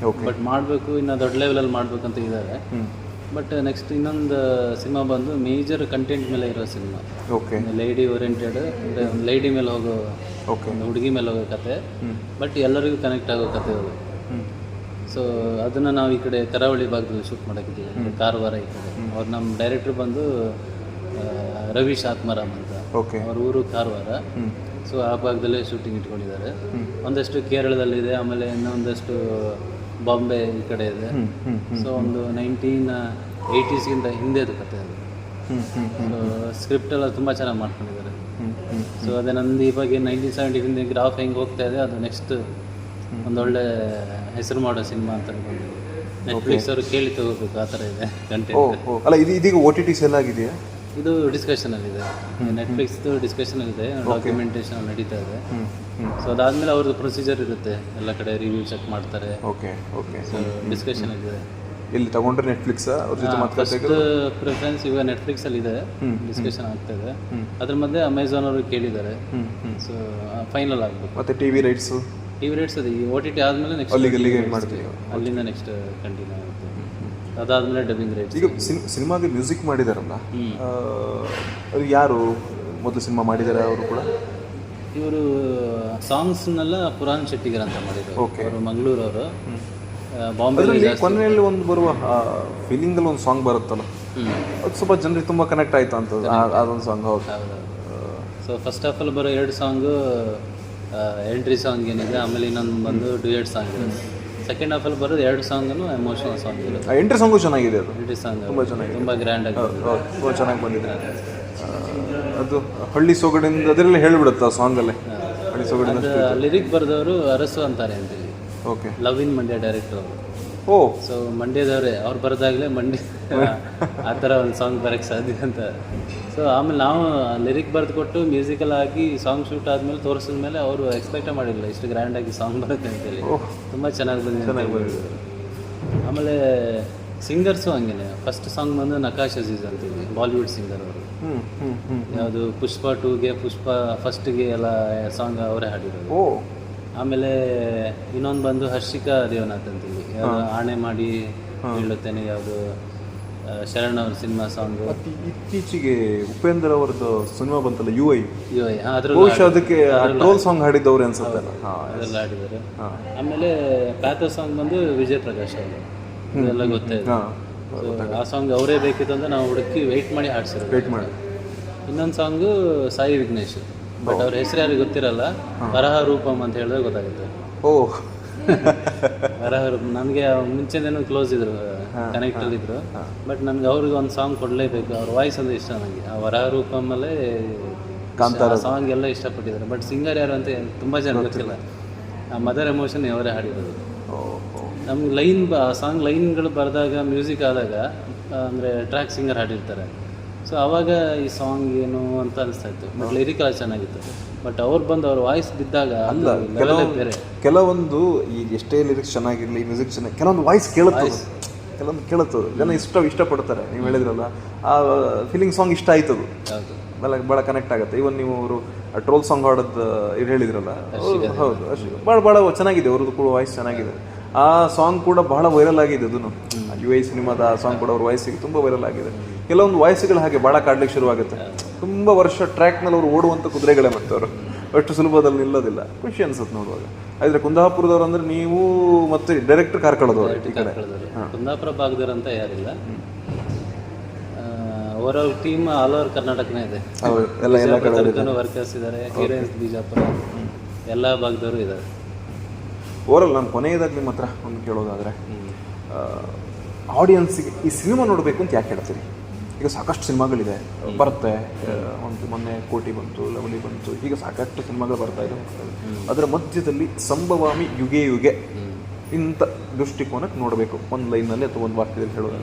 ಬಟ್ ಮಾಡಬೇಕು, ಇನ್ನು ದೊಡ್ಡ ಲೆವೆಲಲ್ಲಿ ಮಾಡಬೇಕಂತ ಇದ್ದಾರೆ. ಬಟ್ ನೆಕ್ಸ್ಟ್ ಇನ್ನೊಂದು ಸಿನಿಮಾ ಬಂದು ಮೇಜರ್ ಕಂಟೆಂಟ್ ಮೇಲೆ ಇರೋ ಸಿನಿಮಾ. ಓಕೆ. ಲೇಡಿ ಓರಿಯೆಂಟೆಡ್, ಅಂದರೆ ಒಂದು ಲೇಡಿ ಮೇಲೆ ಹೋಗೋ, ಒಂದು ಹುಡುಗಿ ಮೇಲೆ ಹೋಗೋ ಕತೆ, ಬಟ್ ಎಲ್ಲರಿಗೂ ಕನೆಕ್ಟ್ ಆಗೋ ಕತೆ ಅದು. ಸೊ ಅದನ್ನು ನಾವು ಈ ಕಡೆ ಕರಾವಳಿ ಭಾಗದಲ್ಲಿ ಶೂಟ್ ಮಾಡೋಕ್ಕಿದ್ದೀವಿ, ಕಾರವಾರ ಈ ಕಡೆ. ಅವ್ರು ನಮ್ಮ ಡೈರೆಕ್ಟ್ರ್ ಬಂದು ರವೀಶ್ ಆತ್ಮಾರಾಮ್ ಅಂತ, ಅವ್ರ ಊರು ಕಾರವಾರ. ಸೊ ಆ ಭಾಗದಲ್ಲೇ ಶೂಟಿಂಗ್ ಇಟ್ಕೊಂಡಿದ್ದಾರೆ. ಒಂದಷ್ಟು ಕೇರಳದಲ್ಲಿದೆ, ಆಮೇಲೆ ಇನ್ನೊಂದಷ್ಟು ಬಾಂಬೆ ಈ ಕಡೆ ಇದೆ. ಸೊ ಒಂದು 1980s ಹಿಂದೆದು ಕತೆ ಅದು. ಸೊ ಸ್ಕ್ರಿಪ್ಟ್ ಎಲ್ಲ ತುಂಬ ಚೆನ್ನಾಗಿ ಮಾಡ್ಕೊಂಡಿದ್ದಾರೆ. ಸೊ ಅದೇ ನಂದು ಇವಾಗ 1970 ಗ್ರಾಫ್ ಹೆಂಗೆ ಹೋಗ್ತಾ ಇದೆ, ಅದು ನೆಕ್ಸ್ಟ್ ಒಂದೊಳ್ಳೆ ಹೆಸರು ಮಾಡೋ ಸಿನಿಮಾ ಅಂತ ಅನ್ಕೊಂಡು ನೆಟ್ಫ್ಲಿಕ್ಸ್ ಅವರು ಕೇಳಿ ತಗೋಬೇಕು, ಆ ಥರ ಇದೆ ಕಂಟೆಂಟ್. ಅಲ್ಲ, ಇದು ಇದೀಗ OTT ಸೆಲ್ ಆಗಿದೆಯಾ? ಇದು ಡಿಸ್ಕಷನಲ್ಲಿದೆ, ನೆಟ್ಫ್ಲಿಕ್ಸ್ದು ಡಿಸ್ಕಷನಲ್ಲಿದೆ, ಡಾಕ್ಯುಮೆಂಟೇಷನ್ ನಡೀತಾ ಇದೆ. ಸೊ ಅದಾದಮೇಲೆ ಅವ್ರದ್ದು ಪ್ರೊಸೀಜರ್ ಇರುತ್ತೆ, ಎಲ್ಲ ಕಡೆ ರಿವ್ಯೂ ಚೆಕ್ ಮಾಡ್ತಾರೆ. ಓಕೆ. ಸೊ ಡಿಸ್ಕಷನ್ ಇದೆ. ಇಲ್ಲಿ ತಗೊಂಡ್ರೆ ನೆಟ್ಫ್ಲಿಕ್ಸ್ ಅವ್ರ ಜೊತೆ ಫಸ್ಟ್ ಪ್ರಿಫರೆನ್ಸ್ ಇವಾಗ ನೆಟ್ಫ್ಲಿಕ್ಸಲ್ಲಿ ಇದೆ, ಡಿಸ್ಕಷನ್ ಆಗ್ತಾ ಇದೆ. ಅದ್ರ ಮಧ್ಯೆ ಅಮೆಝಾನ್ ಅವರು ಕೇಳಿದ್ದಾರೆ. ಸೊ ಫೈನಲ್ ಆಗಬೇಕು. ಮತ್ತೆ TV ರೈಟ್ಸ್ ಅದು ಈ OTT ಆದಮೇಲೆ ನೆಕ್ಸ್ಟ್ ಅಲ್ಲಿಂದ ನೆಕ್ಸ್ಟ್ ಕಂಟಿನ್ಯೂ ಆಗುತ್ತೆ. ಅದಾದಮೇಲೆ ಡಬ್ಬಿಂಗ್ ರೈಟ್ಸ್. ಈಗ ಸಿನಿಮಾಗೆ ಮ್ಯೂಸಿಕ್ ಮಾಡಿದಾರಲ್ಲ, ಅದು ಯಾರು ಮೊದಲು ಸಿನಿಮಾ ಮಾಡಿದ್ದಾರೆ? ಅವರು ಕೂಡ ಇವರು ಸಾಂಗ್ಸ್ನೆಲ್ಲ ಪುರಾಣ್ ಶೆಟ್ಟಿಗರ್ ಅಂತ ಮಾಡಿದ್ದಾರೆ. ಅವರು ಮಂಗಳೂರವರು. ಬಾಂಬೆ ಕೊನೆಯಲ್ಲಿ ಒಂದು ಬರುವ ಫೀಲಿಂಗಲ್ಲಿ ಒಂದು ಸಾಂಗ್ ಬರುತ್ತಲ್ಲ, ಅದು ಸ್ವಲ್ಪ ಜನರಿಗೆ ತುಂಬ ಕನೆಕ್ಟ್ ಆಯ್ತು ಅಂತ ಅದೊಂದು ಸಾಂಗ್. ಹೌದು. ಸೊ ಫಸ್ಟ್ ಆಫ್ ಆಲ್ ಬರೋ 2 ಸಾಂಗು ಎಂಟ್ರಿ ಸಾಂಗ್ ಏನಿದೆ, ಆಮೇಲೆ ಇನ್ನೊಂದು ಬಂದು ಡ್ಯೂಯೆಟ್ ಸಾಂಗ್ ಇರುತ್ತೆ. ಸೆಕೆಂಡ್ ಹಾಫ್ ಅಲ್ಲಿ ಬರೋದು 2 ಸಾಂಗನ್ನು ಎಮೋಷನಲ್ ಸಾಂಗ್ ಇರುತ್ತೆ. ಎಂಟ್ರಿ ಸಾಂಗು ಚೆನ್ನಾಗಿದೆ, ಅದು ಎಂಟ್ರಿ ಸಾಂಗ್ ತುಂಬ ಚೆನ್ನಾಗಿದೆ, ತುಂಬ ಗ್ರ್ಯಾಂಡ್ ಆಗಿ ತುಂಬ ಚೆನ್ನಾಗಿ ಬಂದಿದೆ. ಅದು ಹಳ್ಳಿ ಸೊಗಡಿಂದ ಅದರಲ್ಲೇ ಹೇಳಿಬಿಡುತ್ತೆ ಆ ಸಾಂಗಲ್ಲೇ, ಹಳ್ಳಿ ಸೊಗಡಿಂದ. ಲಿರಿಕ್ ಬರೆದವರು ಅರಸು ಅಂತಾರೆ ಅಂತೇಳಿ. Okay. Love in Mandya director ಅವರು. ಸೊ ಮಂಡ್ಯದವರೇ, ಅವ್ರು ಬರೆದಾಗಲೇ ಮಂಡ್ಯ ಆ ಥರ ಒಂದು ಸಾಂಗ್ ಬರೋಕ್ಕೆ ಸಾಧ್ಯ ಅಂತ. ಸೊ ಆಮೇಲೆ ನಾವು ಲಿರಿಕ್ ಬರೆದು ಕೊಟ್ಟು ಮ್ಯೂಸಿಕಲ್ ಹಾಕಿ ಸಾಂಗ್ ಶೂಟ್ ಆದಮೇಲೆ ತೋರಿಸಿದ ಮೇಲೆ ಅವರು ಎಕ್ಸ್ಪೆಕ್ಟೇ ಮಾಡಿರಲಿಲ್ಲ ಇಷ್ಟು ಗ್ರ್ಯಾಂಡಾಗಿ ಸಾಂಗ್ ಬರುತ್ತೆ ಅಂತೇಳಿ. ತುಂಬ ಚೆನ್ನಾಗಿ ಬಂದಿದೆ. ಆಮೇಲೆ ಸಿಂಗರ್ಸು ಹಂಗೇನೆ. ಫಸ್ಟ್ ಸಾಂಗ್ ಬಂದು ನಕಾಶ್ ಅಜೀಜ್ ಅಂತೀವಿ, ಬಾಲಿವುಡ್ ಸಿಂಗರ್ ಅವರು. ಯಾವುದು ಪುಷ್ಪ 2ಗೆ, ಪುಷ್ಪ ಫಸ್ಟ್ಗೆ ಎಲ್ಲ ಸಾಂಗ್ ಅವರೇ ಹಾಡಿರೋದು. ಆಮೇಲೆ ಇನ್ನೊಂದು ಬಂದು ಹರ್ಷಿಕಾ ದೇವನಾಥ್ ಅಂತೀವಿ, ಯಾವುದು ಆಣೆ ಮಾಡಿ ಹೇಳುತ್ತೇನೆ, ಯಾವುದು ಶರಣ್ ಅವ್ರ ಸಿನಿಮಾ ಸಾಂಗು. ಮತ್ತು ಇತ್ತೀಚೆಗೆ ಉಪೇಂದ್ರ ಅವರದ್ದು ಸಿನಿಮಾ ಬಂತಲ್ಲ UI, ಅದ್ರಲ್ಲಿ ಬಹುಶಃ ಅದಕ್ಕೆ ಟ್ರೋಲ್ ಸಾಂಗ್ ಹಾಡಿದ್ದವ್ರು ಅನ್ಸುತ್ತೆ. ಅದೆಲ್ಲ ಆಡಿದ್ದಾರೆ. ಆಮೇಲೆ ಪ್ಯಾಥೋ ಸಾಂಗ್ ಬಂದು ವಿಜಯ್ ಪ್ರಕಾಶ್ ಅವರು, ಇದೆಲ್ಲ ಗೊತ್ತೇ ಇದೆ. ಆ ಸಾಂಗ್ ಅವರೇ ಬೇಕಿತ್ತು ಅಂತ ನಾವು ಹುಡುಕಿ ವೆಯ್ಟ್ ಮಾಡಿ ಹಾಡ್ಸಿರೋದು. ವೇಟ್ ಮಾಡಿ. ಇನ್ನೊಂದು ಸಾಂಗು ಸಾಯಿ ವಿಘ್ನೇಶ್, ಬಟ್ ಅವ್ರ ಹೆಸರು ಯಾರಿಗೆ ಗೊತ್ತಿರಲ್ಲ. ವರಹ ರೂಪಮ್ ಅಂತ ಹೇಳಿದ್ರೆ ಗೊತ್ತಾಗುತ್ತೆ. ವರಹ ರೂಪಮ್ ನನಗೆ ಮುಂಚೆನೇನು ಕ್ಲೋಸ್ ಇದ್ರು, ಕನೆಕ್ಟಲ್ಲಿ ಇದ್ರು. ಬಟ್ ನನಗೆ ಅವ್ರಿಗೆ ಒಂದು ಸಾಂಗ್ ಕೊಡಲೇಬೇಕು, ಅವ್ರ ವಾಯ್ಸ್ ಅಂದ್ರೆ ಇಷ್ಟ ನನಗೆ. ಆ ವರಹ ರೂಪಮಲ್ಲೇ ಸಾಂಗ್ ಎಲ್ಲ ಇಷ್ಟಪಟ್ಟಿದ್ದಾರೆ. ಬಟ್ ಸಿಂಗರ್ ಯಾರು ಅಂತ ತುಂಬ ಜನ ಗೊತ್ತಿಲ್ಲ. ಆ ಮದರ್ ಎಮೋಷನ್ ಅವರೇ ಹಾಡಿರೋದು. ನಮ್ಗೆ ಸಾಂಗ್ ಲೈನ್ಗಳು ಬರೆದಾಗ, ಮ್ಯೂಸಿಕ್ ಆದಾಗ ಅಂದರೆ ಟ್ರ್ಯಾಕ್ ಸಿಂಗರ್ ಹಾಡಿರ್ತಾರೆ. ಸೊ ಆವಾಗ ಈ ಸಾಂಗ್ ಏನು ಅಂತ ಅನಿಸ್ತಾ ಇತ್ತು. ಬಟ್ ಲಿರಿಕಲ್ ಚೆನ್ನಾಗಿತ್ತು. ಬಟ್ ಅವ್ರು ಬಂದು ಅವ್ರ ವಾಯ್ಸ್ ಬಿದ್ದಾಗ ಬೇರೆ. ಕೆಲವೊಂದು ಈ ಎಷ್ಟೇ ಲಿರಿಕ್ಸ್ ಚೆನ್ನಾಗಿರಲಿ, ಮ್ಯೂಸಿಕ್ ಚೆನ್ನಾಗಿ, ಕೆಲವೊಂದು ವಾಯ್ಸ್ ಕೇಳುತ್ತದೆ, ಜನ ಇಷ್ಟಪಡ್ತಾರೆ. ನೀವು ಹೇಳಿದ್ರಲ್ಲ, ಆ ಫೀಲಿಂಗ್ ಸಾಂಗ್ ಇಷ್ಟ ಆಯ್ತದು, ಭಾಳ ಕನೆಕ್ಟ್ ಆಗುತ್ತೆ. ಇವನ್ ನೀವು ಅವರು ಟ್ರೋಲ್ ಸಾಂಗ್ ಹಾಡೋದು ಇದು ಹೇಳಿದ್ರಲ್ಲ, ಹೌದು, ಅಷ್ಟು ಭಾಳ ಚೆನ್ನಾಗಿದೆ. ಅವ್ರದ್ದು ಕೂಡ ವಾಯ್ಸ್ ಚೆನ್ನಾಗಿದೆ. ಆ ಸಾಂಗ್ ಕೂಡ ಬಹಳ ವೈರಲ್ ಆಗಿದೆ. ಅದನ್ನು UI ಸಿನಿಮಾದ ಆ ಸಾಂಗ್ ಕೂಡ ಅವ್ರ ವಾಯ್ಸಿಗೆ ತುಂಬ ವೈರಲ್ ಆಗಿದೆ. ಕೆಲವೊಂದು ವಾಯ್ಸ್ಗಳು ಹಾಗೆ ಭಾಳ ಕಾಡ್ಲಿಕ್ಕೆ ಶುರುವಾಗುತ್ತೆ. ತುಂಬ ವರ್ಷ ಟ್ರ್ಯಾಕ್ನಲ್ಲಿ ಅವರು ಓಡುವಂಥ ಕುದುರೆಗಳೇ ಮತ್ತೆ ಅವರು ಅಷ್ಟು ಸುಲಭದಲ್ಲಿ ನಿಲ್ಲೋದಿಲ್ಲ. ಖುಷಿ ಅನ್ಸುತ್ತೆ ನೋಡುವಾಗ. ಆದರೆ ಕುಂದಾಪುರದವ್ರು ಅಂದರೆ ನೀವು ಮತ್ತೆ ಡೈರೆಕ್ಟರ್ ಕಾರ್ಕಳದವ್ರು ಈ ಕಡೆ. ಕುಂದಾಪುರ ಭಾಗದವ್ರು ಅಂತ ಯಾರಿಲ್ಲ, ಅವರ ಟೀಮ್ ಆಲ್ ಓವರ್ ಕರ್ನಾಟಕನೇ ಇದೆ. ಎಲ್ಲ ಕಡೆ ವರ್ಕರ್ಸ್ ಇದ್ದಾರೆ. ಹೀರೋಯಿನ್ಸ್ ಬಿಜಾಪುರ ಎಲ್ಲ ಭಾಗದವರು ಇದ್ದಾರೆ. ಓವರಲ್ ನಾನು ಕೊನೆಯದಾಗಿ ನಿಮ್ಮ ಹತ್ರ ಒಂದು ಕೇಳೋದಾದರೆ, ಆಡಿಯನ್ಸಿಗೆ ಈ ಸಿನಿಮಾ ನೋಡಬೇಕು ಅಂತ ಯಾಕೆ ಹೇಳ್ತೀರಿ? ಈಗ ಸಾಕಷ್ಟು ಸಿನಿಮಾಗಳಿದೆ, ಬರುತ್ತೆ. ಒಂದು ಮೊನ್ನೆ ಕೋಟಿ ಬಂತು, ಲವಲಿ ಬಂತು, ಈಗ ಸಾಕಷ್ಟು ಸಿನಿಮಾಗಳು ಬರ್ತಾ ಇದೆ. ಅದರ ಮಧ್ಯದಲ್ಲಿ ಸಂಭವಾಮಿ ಯುಗೆ ಯುಗೆ ಇಂಥ ದೃಷ್ಟಿಕೋನಕ್ಕೆ ನೋಡಬೇಕು, ಒಂದು ಲೈನಲ್ಲಿ ಅಥವಾ ಒಂದು ವಾಕ್ಯದಲ್ಲಿ ಹೇಳೋದು.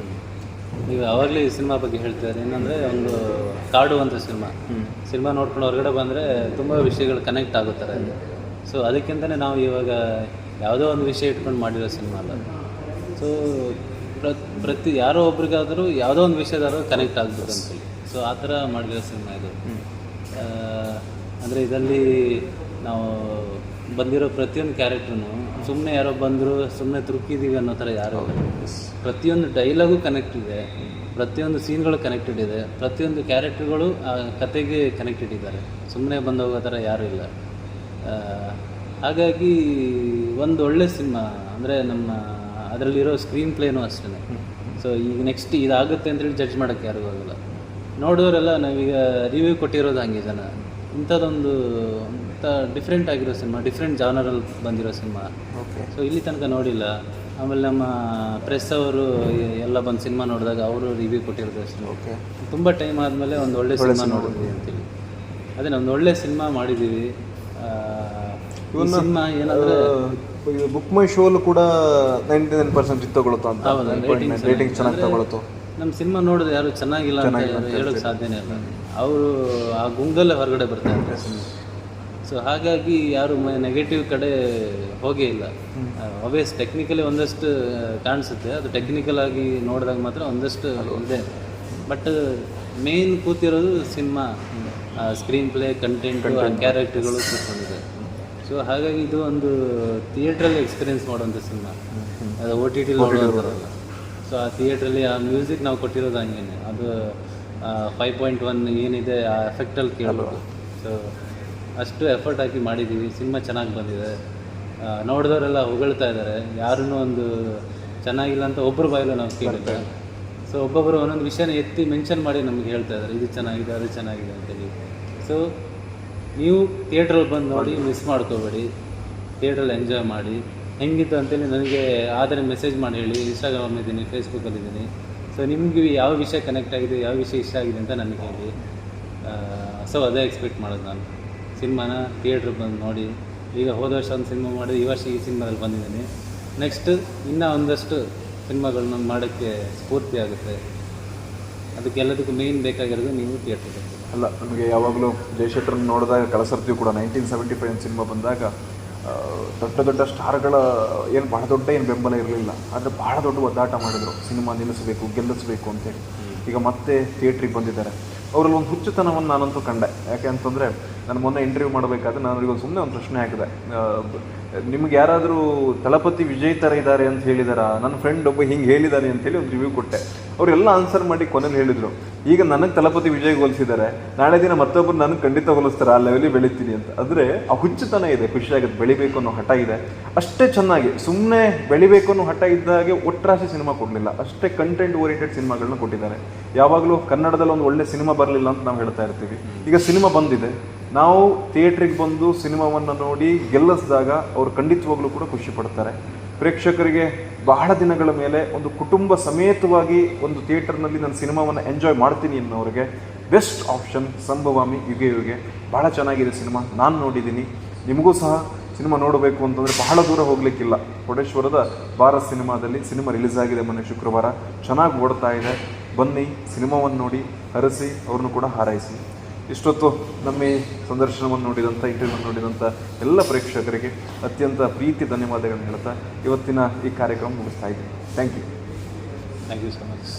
ನೀವು ಆವಾಗಲೇ ಈ ಸಿನಿಮಾ ಬಗ್ಗೆ ಹೇಳ್ತಾರೆ. ಏನಂದರೆ ಒಂದು ಕಾಡುವಂಥ ಸಿನಿಮಾ ನೋಡ್ಕೊಂಡು ಹೊರಗಡೆ ಬಂದರೆ ತುಂಬ ವಿಷಯಗಳು ಕನೆಕ್ಟ್ ಆಗುತ್ತಾರೆ. ಸೊ ಅದಕ್ಕಿಂತಲೇ ನಾವು ಇವಾಗ ಯಾವುದೋ ಒಂದು ವಿಷಯ ಇಟ್ಕೊಂಡು ಮಾಡಿರೋ ಸಿನಿಮಾ ಅಲ್ಲ. ಸೊ ಪ್ರತಿ ಯಾರೋ ಒಬ್ರಿಗಾದರೂ ಯಾವುದೋ ಒಂದು ವಿಷಯದಾದ್ರೂ ಕನೆಕ್ಟ್ ಆಗ್ಬೇಕು ಅಂತೇಳಿ. ಸೊ ಆ ಥರ ಮಾಡಿರೋ ಸಿನಿಮಾ ಇದು. ಅಂದರೆ ಇದರಲ್ಲಿ ನಾವು ಬಂದಿರೋ ಪ್ರತಿಯೊಂದು ಕ್ಯಾರೆಕ್ಟ್ರೂ ಸುಮ್ಮನೆ ಯಾರೋ ಬಂದರು ಸುಮ್ಮನೆ ತುರುಕಿದ್ದೀವಿ ಅನ್ನೋ ಥರ ಯಾರು ಇಲ್ಲ. ಪ್ರತಿಯೊಂದು ಡೈಲಾಗು ಕನೆಕ್ಟ್ ಇದೆ, ಪ್ರತಿಯೊಂದು ಸೀನ್ಗಳು ಕನೆಕ್ಟೆಡ್ ಇದೆ, ಪ್ರತಿಯೊಂದು ಕ್ಯಾರೆಕ್ಟರ್ಗಳು ಆ ಕತೆಗೆ ಕನೆಕ್ಟೆಡ್ ಇದ್ದಾರೆ. ಸುಮ್ಮನೆ ಬಂದು ಹೋಗೋ ಥರ ಯಾರೂ ಇಲ್ಲ. ಹಾಗಾಗಿ ಒಂದು ಒಳ್ಳೆ ಸಿನಿಮಾ ಅಂದರೆ ನಮ್ಮ ಅದರಲ್ಲಿರೋ ಸ್ಕ್ರೀನ್ ಪ್ಲೇನೂ ಅಷ್ಟೇ. ಸೊ ಈಗ ನೆಕ್ಸ್ಟ್ ಇದಾಗುತ್ತೆ ಅಂತೇಳಿ ಜಡ್ಜ್ ಮಾಡೋಕ್ಕೆ ಯಾರಿಗೂ ಆಗೋಲ್ಲ. ನೋಡೋರೆಲ್ಲ ನಾವೀಗ ರಿವ್ಯೂ ಕೊಟ್ಟಿರೋದು ಹಂಗೆ ಜನ. ಇಂಥದ್ದೊಂದು ಡಿಫ್ರೆಂಟ್ ಆಗಿರೋ ಸಿನಿಮಾ, ಡಿಫ್ರೆಂಟ್ ಜಾನರಲ್ಲಿ ಬಂದಿರೋ ಸಿನಿಮಾ. ಸೊ ಇಲ್ಲಿ ತನಕ ನೋಡಿಲ್ಲ. ಆಮೇಲೆ ನಮ್ಮ ಪ್ರೆಸ್ ಅವರು ಎಲ್ಲ ಬಂದು ಸಿನಿಮಾ ನೋಡಿದಾಗ ಅವರು ರಿವ್ಯೂ ಕೊಟ್ಟಿರೋದು ಅಷ್ಟೇ. ತುಂಬ ಟೈಮ್ ಆದಮೇಲೆ ಒಂದು ಒಳ್ಳೆ ಸಿನಿಮಾ ನೋಡಿದ್ವಿ ಅಂತೇಳಿ. ಅದೇ ಒಂದು ಒಳ್ಳೆ ಸಿನಿಮಾ ಮಾಡಿದ್ದೀವಿ. ಸಿನಿಮಾ ಏನಂದರೆ ಬುಕ್ ಮೈ ಶೋಲು ಕೂಡ 99% ತಗೊಳುತ್ತೋ ಅಂತ ರೇಟಿಂಗ್ ಚೆನ್ನಾಗಿ ತಗೊಳುತ್ತೋ. ನಮ್ಮ ಸಿನಿಮಾ ನೋಡಿದ್ರೆ ಯಾರು ಚೆನ್ನಾಗಿಲ್ಲ ಅಂತ ಹೇಳೋಕ್ಕೆ ಸಾಧ್ಯನೇ ಇಲ್ಲ. ಅವರು ಆ ಗುಂಗಲ್ಲೇ ಹೊರಗಡೆ ಬರ್ತಾ ಇದ್ದಾರೆ ಸಿನಿಮಾ. ಸೊ ಹಾಗಾಗಿ ಯಾರು ನೆಗೆಟಿವ್ ಕಡೆ ಹೋಗೇ ಇಲ್ಲ. ಅವೇಸ್ ಟೆಕ್ನಿಕಲಿ ಒಂದಷ್ಟು ಕಾಣಿಸುತ್ತೆ, ಅದು ಟೆಕ್ನಿಕಲ್ ಆಗಿ ನೋಡಿದಾಗ ಮಾತ್ರ ಒಂದಷ್ಟು ಇದೆ. ಬಟ್ ಮೇನ್ ಕೂತಿರೋದು ಸಿನಿಮಾ, ಸ್ಕ್ರೀನ್ ಪ್ಲೇ, ಕಂಟೆಂಟು, ಕ್ಯಾರೆಕ್ಟರ್ಗಳು ಕೂತ್ಕೊಂಡಿದೆ. ಸೊ ಹಾಗಾಗಿ ಇದು ಒಂದು ಥಿಯೇಟ್ರಲ್ಲಿ ಎಕ್ಸ್ಪೀರಿಯೆನ್ಸ್ ಮಾಡುವಂಥ ಸಿನಿಮಾ. ಅದು OTT ನೋಡೋಲ್ಲ. ಸೊ ಆ ಥಿಯೇಟ್ರಲ್ಲಿ ಆ ಮ್ಯೂಸಿಕ್ ನಾವು ಕೊಟ್ಟಿರೋದು ಹಂಗೇನೆ. ಅದು 5.1 ಏನಿದೆ ಆ ಎಫೆಕ್ಟಲ್ಲಿ ಕೇಳೋದು. ಸೊ ಅಷ್ಟು ಎಫರ್ಟ್ ಹಾಕಿ ಮಾಡಿದ್ದೀವಿ. ಸಿನಿಮಾ ಚೆನ್ನಾಗಿ ಬಂದಿದೆ. ನೋಡಿದವರೆಲ್ಲ ಹೊಗಳ್ತಾ ಇದ್ದಾರೆ. ಯಾರೂ ಒಂದು ಚೆನ್ನಾಗಿಲ್ಲ ಅಂತ ಒಬ್ಬರು ಬಾಯಲ್ಲೂ ನಾವು ಕೇಳಿಲ್ಲ. ಸೊ ಒಬ್ಬೊಬ್ಬರು ಒಂದೊಂದು ವಿಷಯನ ಎತ್ತಿ ಮೆನ್ಷನ್ ಮಾಡಿ ನಮಗೆ ಹೇಳ್ತಾ ಇದ್ದಾರೆ, ಇದು ಚೆನ್ನಾಗಿದೆ, ಅದು ಚೆನ್ನಾಗಿದೆ ಅಂತೇಳಿ. ಸೊ ನೀವು ಥಿಯೇಟ್ರಲ್ಲಿ ಬಂದು ನೋಡಿ, ಮಿಸ್ ಮಾಡ್ಕೋಬೇಡಿ. ಥಿಯೇಟ್ರಲ್ಲಿ ಎಂಜಾಯ್ ಮಾಡಿ. ಹೆಂಗಿತ್ತು ಅಂತೇಳಿ ನನಗೆ ಆದರೆ ಮೆಸೇಜ್ ಮಾಡಿ ಹೇಳಿ. ಇನ್ಸ್ಟಾಗ್ರಾಮಲ್ಲಿದ್ದೀನಿ, ಫೇಸ್ಬುಕ್ಕಲ್ಲಿದ್ದೀನಿ. ಸೊ ನಿಮಗೆ ಯಾವ ವಿಷಯ ಕನೆಕ್ಟ್ ಆಗಿದೆ, ಯಾವ ವಿಷಯ ಇಷ್ಟ ಆಗಿದೆ ಅಂತ ನನಗೆ ಹೇಳಿ. ಸೊ ಅದೇ ಎಕ್ಸ್ಪೆಕ್ಟ್ ಮಾಡೋದು ನಾನು. ಸಿನಿಮಾನ ಥಿಯೇಟ್ರಿಗೆ ಬಂದು ನೋಡಿ. ಈಗ ಹೋದ ವರ್ಷ ಒಂದು ಸಿನಿಮಾ ಮಾಡಿದೆ, ಈ ವರ್ಷ ಈ ಸಿನಿಮಾದಲ್ಲಿ ಬಂದಿದ್ದೀನಿ. ನೆಕ್ಸ್ಟ್ ಇನ್ನೂ ಒಂದಷ್ಟು ಸಿನಿಮಾಗಳನ್ನ ಮಾಡೋಕ್ಕೆ ಸ್ಫೂರ್ತಿ ಆಗುತ್ತೆ. ಅದಕ್ಕೆಲ್ಲದಕ್ಕೂ ಮೇಯ್ನ್ ಬೇಕಾಗಿರೋದು ನೀವು ಥಿಯೇಟ್ರಿಗೆ. ಅಲ್ಲ, ನಮಗೆ ಯಾವಾಗಲೂ ಜಯಶೆಟ್ಟರನ್ನು ನೋಡಿದಾಗ ಕಳಸರ್ತೀವಿ ಕೂಡ 1975 ಸಿನಿಮಾ ಬಂದಾಗ ದೊಡ್ಡ ದೊಡ್ಡ ಸ್ಟಾರ್ಗಳ ಏನು ಬಹಳ ದೊಡ್ಡ ಏನು ಬೆಂಬಲ ಇರಲಿಲ್ಲ. ಆದರೆ ಬಹಳ ದೊಡ್ಡ ಒದ್ದಾಟ ಮಾಡಿದರು, ಸಿನಿಮಾ ನಿಲ್ಲಿಸಬೇಕು, ಗೆಲ್ಲಿಸಬೇಕು ಅಂತೇಳಿ. ಈಗ ಮತ್ತೆ ಥಿಯೇಟ್ರಿಗೆ ಬಂದಿದ್ದಾರೆ. ಅವರಲ್ಲಿ ಒಂದು ಹುಚ್ಚುತನವನ್ನು ನಾನಂತೂ ಕಂಡೆ. ಯಾಕೆ ಅಂತಂದರೆ ನಾನು ಮೊನ್ನೆ ಇಂಟರ್ವ್ಯೂ ಮಾಡಬೇಕಾದ್ರೆ ನಾನು ಅವ್ರಿಗೆ ಸುಮ್ಮನೆ ಒಂದು ಪ್ರಶ್ನೆ ಹಾಕಿದೆ, ನಿಮ್ಗೆ ಯಾರಾದರೂ ತಳಪತಿ ವಿಜಯ್ ಥರ ಇದ್ದಾರೆ ಅಂತ ಹೇಳಿದಾರಾ, ನನ್ನ ಫ್ರೆಂಡ್ ಒಬ್ಬ ಹಿಂಗೆ ಹೇಳಿದ್ದಾನೆ ಅಂತೇಳಿ ಒಂದು ರಿವ್ಯೂ ಕೊಟ್ಟೆ. ಅವರೆಲ್ಲ ಆನ್ಸರ್ ಮಾಡಿ ಕೊನೆಯಲ್ಲಿ ಹೇಳಿದರು, ಈಗ ನನಗೆ ತಳಪತಿ ವಿಜಯ್ ಹೋಲಿಸಿದ್ದಾರೆ, ನಾಳೆ ದಿನ ಮತ್ತೊಬ್ಬರು ನನಗೆ ಖಂಡಿತ ಹೋಲಿಸ್ತಾರೆ, ಆ ಲೆವೆಲಿಗೆ ಬೆಳಿತೀನಿ ಅಂತ. ಆದರೆ ಆ ಹುಚ್ಚುತನ ಇದೆ, ಖುಷಿಯಾಗುತ್ತೆ, ಬೆಳಿಬೇಕು ಅನ್ನೋ ಹಠ ಇದೆ. ಅಷ್ಟೇ ಚೆನ್ನಾಗಿ ಸುಮ್ಮನೆ ಬೆಳಿಬೇಕು ಅನ್ನೋ ಹಠ ಇದ್ದಾಗೆ ಒಟ್ರಾಶಿ ಸಿನಿಮಾ ಕೊಡಲಿಲ್ಲ, ಅಷ್ಟೇ ಕಂಟೆಂಟ್ ಓರಿಯೆಂಟೆಡ್ ಸಿನಿಮಾಗಳನ್ನ ಕೊಟ್ಟಿದ್ದಾರೆ. ಯಾವಾಗಲೂ ಕನ್ನಡದಲ್ಲಿ ಒಂದು ಒಳ್ಳೆ ಸಿನಿಮಾ ಬರಲಿಲ್ಲ ಅಂತ ನಾವು ಹೇಳ್ತಾ ಇರ್ತೀವಿ. ಈಗ ಸಿನಿಮಾ ಬಂದಿದೆ, ನಾವು ಥಿಯೇಟ್ರಿಗೆ ಬಂದು ಸಿನಿಮಾವನ್ನು ನೋಡಿ ಗೆಲ್ಲಿಸಿದಾಗ ಅವರು ಖಂಡಿತವಾಗ್ಲೂ ಕೂಡ ಖುಷಿ ಪಡ್ತಾರೆ. ಪ್ರೇಕ್ಷಕರಿಗೆ ಬಹಳ ದಿನಗಳ ಮೇಲೆ ಒಂದು ಕುಟುಂಬ ಸಮೇತವಾಗಿ ಒಂದು ಥಿಯೇಟರ್ನಲ್ಲಿ ನಾನು ಸಿನಿಮಾವನ್ನು ಎಂಜಾಯ್ ಮಾಡ್ತೀನಿ ಅನ್ನೋರಿಗೆ ಬೆಸ್ಟ್ ಆಪ್ಷನ್ ಸಂಭವಾಮಿ ಯುಗೆ ಯುಗೆ. ಭಾಳ ಚೆನ್ನಾಗಿದೆ ಸಿನಿಮಾ, ನಾನು ನೋಡಿದ್ದೀನಿ. ನಿಮಗೂ ಸಹ ಸಿನಿಮಾ ನೋಡಬೇಕು ಅಂತಂದರೆ ಬಹಳ ದೂರ ಹೋಗಲಿಕ್ಕಿಲ್ಲ. ಕೋಟೇಶ್ವರದ ಭಾರತ್ ಸಿನಿಮಾದಲ್ಲಿ ಸಿನಿಮಾ ರಿಲೀಸ್ ಆಗಿದೆ ಮೊನ್ನೆ ಶುಕ್ರವಾರ, ಚೆನ್ನಾಗಿ ಓಡ್ತಾ ಇದೆ. ಬನ್ನಿ, ಸಿನಿಮಾವನ್ನು ನೋಡಿ, ಹರಸಿ, ಅವ್ರನ್ನೂ ಕೂಡ ಹಾರೈಸಿ. ಇಷ್ಟೊತ್ತು ನಮ್ಮ ಈ ಸಂದರ್ಶನವನ್ನು ನೋಡಿದಂಥ, ಇಂಟರ್ವ್ಯೂವನ್ನು ನೋಡಿದಂಥ ಎಲ್ಲ ಪ್ರೇಕ್ಷಕರಿಗೆ ಅತ್ಯಂತ ಪ್ರೀತಿ ಧನ್ಯವಾದಗಳನ್ನು ಹೇಳ್ತಾ ಇವತ್ತಿನ ಈ ಕಾರ್ಯಕ್ರಮ ಮುಗಿಸ್ತಾ ಇದ್ದೀನಿ. Thank you so much.